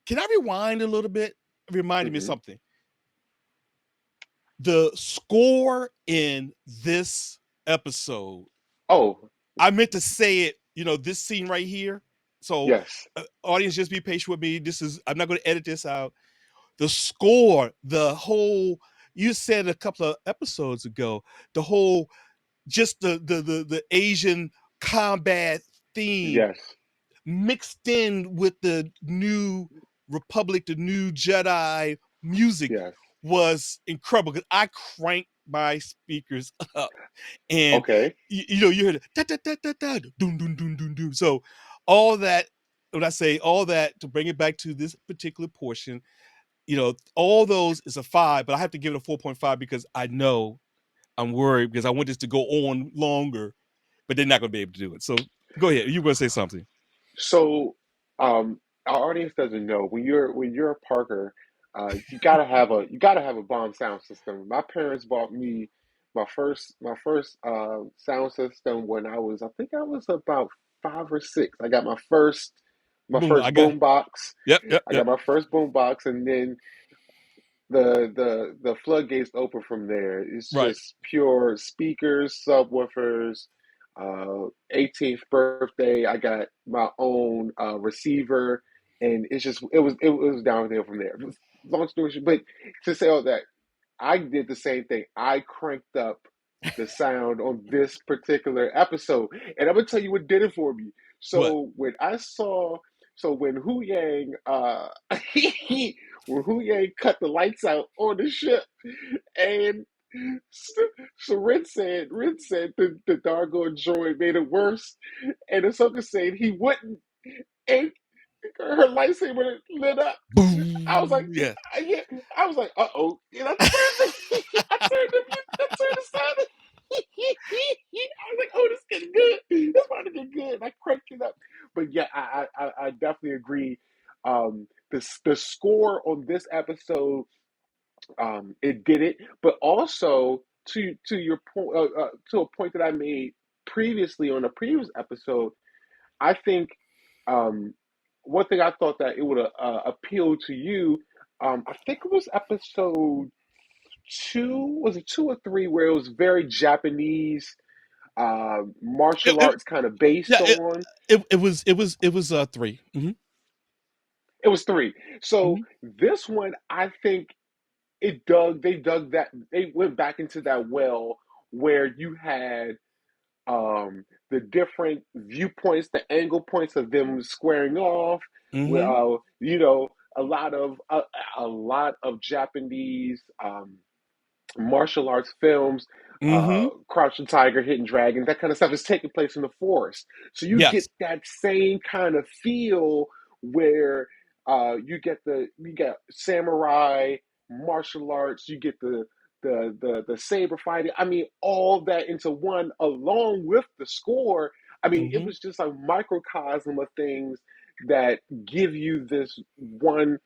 S1: Can I rewind a little bit? It reminded me of
S2: Hmm.
S1: something. The score in this episode.
S2: Oh,
S1: I meant to say it. This scene right here. So,
S2: yes.
S1: audience, just be patient with me. This is. I'm not going to edit this out. The score, the whole. You said a couple of episodes ago, the whole just the Asian combat theme
S2: Yes.
S1: mixed in with the new Republic, the new Jedi music
S2: Yes.
S1: was incredible because I cranked my speakers up and
S2: Okay.
S1: you heard it, da, da, da, da, da, doom, doom, doom, doom, doom. So all that, when I say all that, to bring it back to this particular portion, all those is a 5, but I have to give it a 4.5 because I know I'm worried because I want this to go on longer, but they're not going to be able to do it. So go ahead. You were going to say something.
S2: So, our audience doesn't know when you're a Parker, you gotta have a bomb sound system. My parents bought me my first sound system when I think I was about 5 or 6. I got my
S1: Boom. I
S2: first
S1: got.
S2: boom box.
S1: Yep. Yep.
S2: I got
S1: Yep.
S2: my first boom box, and then the floodgates open from there. It's
S1: Right.
S2: just pure speakers, subwoofers. 18th birthday, I got my own receiver, and it was downhill from there. Long story short, but to say all that, I did the same thing. I cranked up the sound on this particular episode, and I'm gonna tell you what did it for me.
S1: What?
S2: So when I saw, so when Hu Yang, when Hu Yang cut the lights out on the ship, and so Ren said the Dargo droid made it worse, and Ahsoka said he wouldn't, and her lightsaber lit up. I was like,
S1: Boom. Yeah.
S2: yeah, I was like, uh-oh. And I turned the sound. I was like, oh, this is getting good. This about to get good. And I cranked it up. But yeah, I definitely agree. The score on this episode, it did it. But also to your point, to a point that I made previously on a previous episode, I think um, one thing I thought that it would appeal to you. I think it was episode 2. Was it 2 or 3? Where it was very Japanese
S1: It,
S2: martial
S1: it,
S2: arts kind of based
S1: yeah.
S2: on.
S1: It was 3. Mm-hmm.
S2: It was 3. So
S1: Mm-hmm.
S2: this one, I think they dug that. They went back into that well where you had the different viewpoints, the angle points of them squaring off.
S1: Mm-hmm.
S2: A lot of Japanese martial arts films,
S1: Mm-hmm.
S2: Crouching Tiger, Hidden Dragon, that kind of stuff is taking place in the forest. So you get
S1: Yes.
S2: that same kind of feel where you get samurai martial arts, you get the saber fighting. I mean, all that into one, along with the score. I mean, it
S1: Mm-hmm.
S2: was just a microcosm of things that give you this one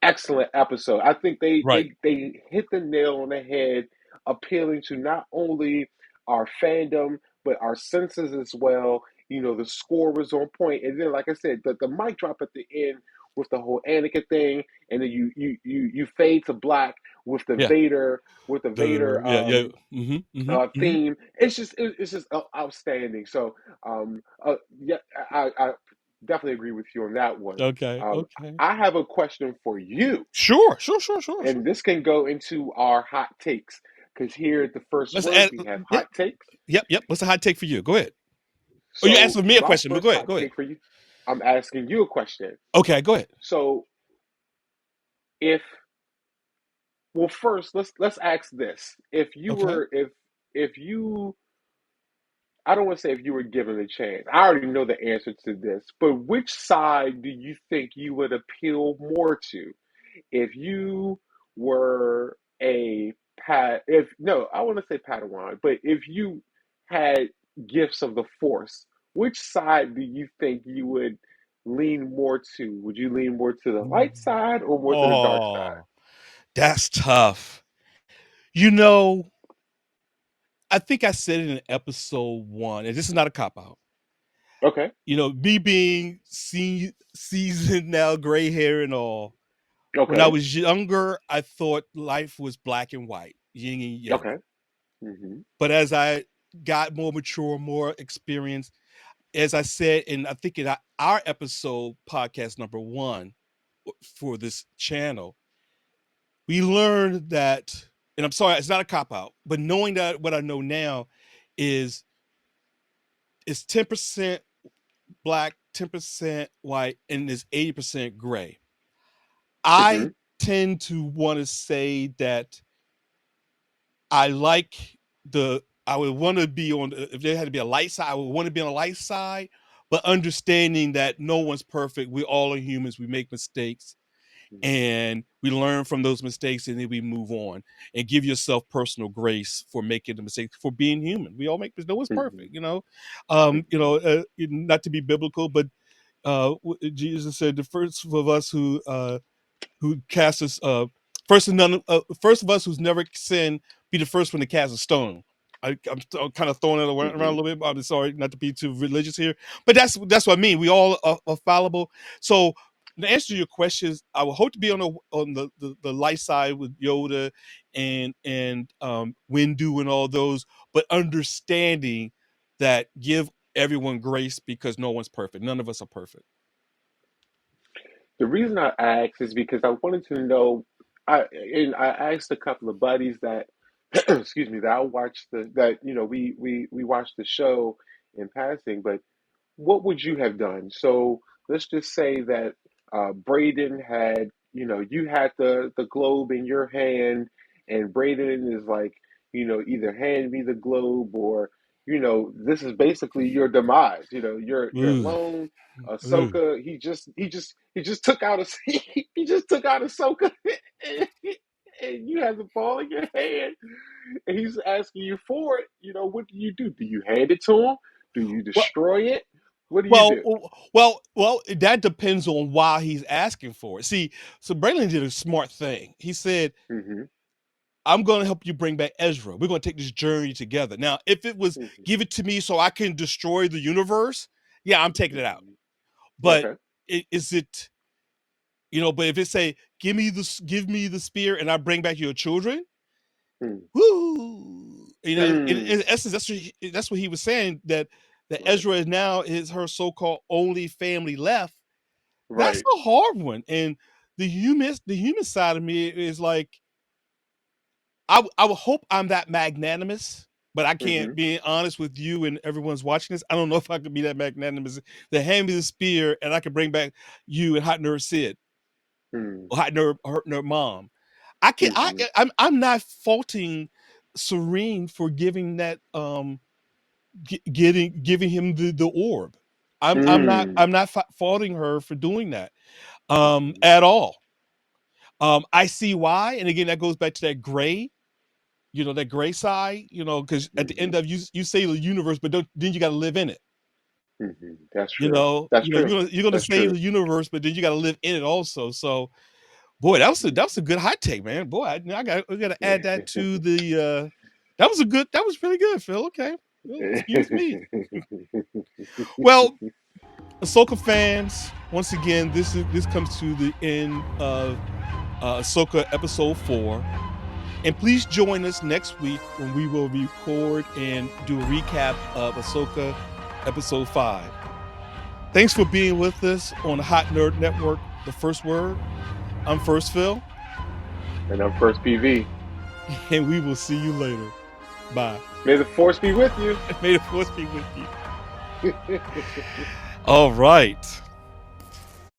S2: excellent episode. I think
S1: Right.
S2: they hit the nail on the head, appealing to not only our fandom but our senses as well. You know, the score was on point, and then, like I said, the mic drop at the end with the whole Anakin thing, and then you fade to black with the
S1: Yeah.
S2: Vader
S1: Yeah. Mm-hmm. Mm-hmm. Mm-hmm.
S2: theme. It's just outstanding. So yeah, I definitely agree with you on that one.
S1: Okay.
S2: Um,
S1: Okay.
S2: I have a question for you,
S1: Sure. Sure. Sure. Sure. Sure.
S2: and this can go into our hot takes because here at the first
S1: Let's
S2: word
S1: add.
S2: we have
S1: Yeah.
S2: hot takes.
S1: Yep. Yep. What's a hot take for you? Go ahead. Oh, you
S2: So
S1: asked me a
S2: my
S1: question, but
S2: first
S1: go ahead.
S2: hot
S1: Go ahead.
S2: take for you, I'm asking you a question.
S1: Okay. Go ahead.
S2: So if well, first let's ask this: if you
S1: Okay.
S2: were if you I don't want to say if you were given a chance. I already know the answer to this, but which side do you think you would appeal more to? If you were a if no, I want to say Padawan, but if you had gifts of the Force, which side do you think you would lean more to? Would you lean more to the light side or more to the dark side?
S1: Oh, that's tough. You know, I think I said it in episode one, and this is not a cop out.
S2: Okay,
S1: Me being seasoned now, gray hair and all. When I
S2: okay,
S1: was younger, I thought life was black and white, yin and yang.
S2: okay. Hmm.
S1: But as I got more mature, more experience, as I said, and I think in our episode podcast number one for this channel, we learned that, and I'm sorry, it's not a cop out, but knowing that what I know now is it's 10% black, 10% white, and it's 80% gray. I
S2: Hmm.
S1: tend to want to say that I like I would want to be on, if there had to be a light side, I would want to be on a light side, but understanding that no one's perfect. We all are humans. We make mistakes and we learn from those mistakes and then we move on and give yourself personal grace for making the mistake, for being human. We all make mistakes. No one's
S2: Hmm.
S1: perfect. Not to be biblical, but Jesus said the first of us who cast us first of us who's never sinned be the first one to cast a stone. I'm kind of throwing it around a
S2: Hmm.
S1: little bit. I'm sorry not to be too religious here, but that's what I mean. We all are fallible. So to answer your questions, I would hope to be on the light side with Yoda and Windu and all those, but understanding that give everyone grace because no one's perfect. None of us are perfect.
S2: The reason I asked is because I wanted to know. I asked a couple of buddies that, excuse me, that I watched that we watched the show in passing, but what would you have done? So let's just say that Braden had, you had the globe in your hand, and Braden is like, either hand me the globe or, this is basically your demise. You're
S1: Ooh,
S2: alone.
S1: ooh.
S2: Ahsoka, he just took out a he just took out Ahsoka, and you have the ball in your hand, and he's asking you for it. What do you do? Do you hand it to him? Do you
S1: Well,
S2: destroy it? What do you
S1: Well,
S2: do?
S1: that depends on why he's asking for it. See, so Braylon did a smart thing. He said,
S2: Mm-hmm.
S1: "I'm going to help you bring back Ezra. We're going to take this journey together." Now, if it was
S2: Mm-hmm.
S1: give it to me so I can destroy the universe, yeah, I'm taking it out.
S2: Mm-hmm.
S1: But
S2: Okay.
S1: is it, But if it say, give me the spear, and I bring back your children,
S2: Mm.
S1: woo! In
S2: Mm.
S1: essence, that's what he was saying, that
S2: Right.
S1: Ezra is now is her so-called only family left. That's
S2: Right.
S1: a hard one. And the human side of me is like, I would hope I'm that magnanimous, but I
S2: Mm-hmm.
S1: can't be honest with you and everyone's watching this. I don't know if I could be that magnanimous to hand me the spear and I can bring back you and Hot Nerd Sid
S2: Mm.
S1: or Hot Nerd Mom. I can
S2: Mm-hmm.
S1: I'm not faulting Serene for giving that giving him the orb. I'm not
S2: Mm.
S1: faulting her for doing that
S2: Mm-hmm.
S1: at all. I see why, and again, that goes back to that gray side, because at the
S2: Mm-hmm.
S1: end of you say the universe, but then you got to live in it.
S2: That's true. That's true.
S1: You're gonna
S2: That's
S1: save
S2: true.
S1: the universe, but then you got to live in it also. So, boy, that was a good hot take, man. Boy, I got to add that to the. That was really good, Phil. Okay, well, excuse me. Well, Ahsoka fans, once again, this comes to the end of Ahsoka episode 4. And please join us next week when we will record and do a recap of Ahsoka episode 5. Thanks for being with us on the Hot Nerd Network, The First Word. I'm First Phil.
S2: And I'm First PV.
S1: And we will see you later. Bye.
S2: May the Force be with you.
S1: May the Force be with you. All right.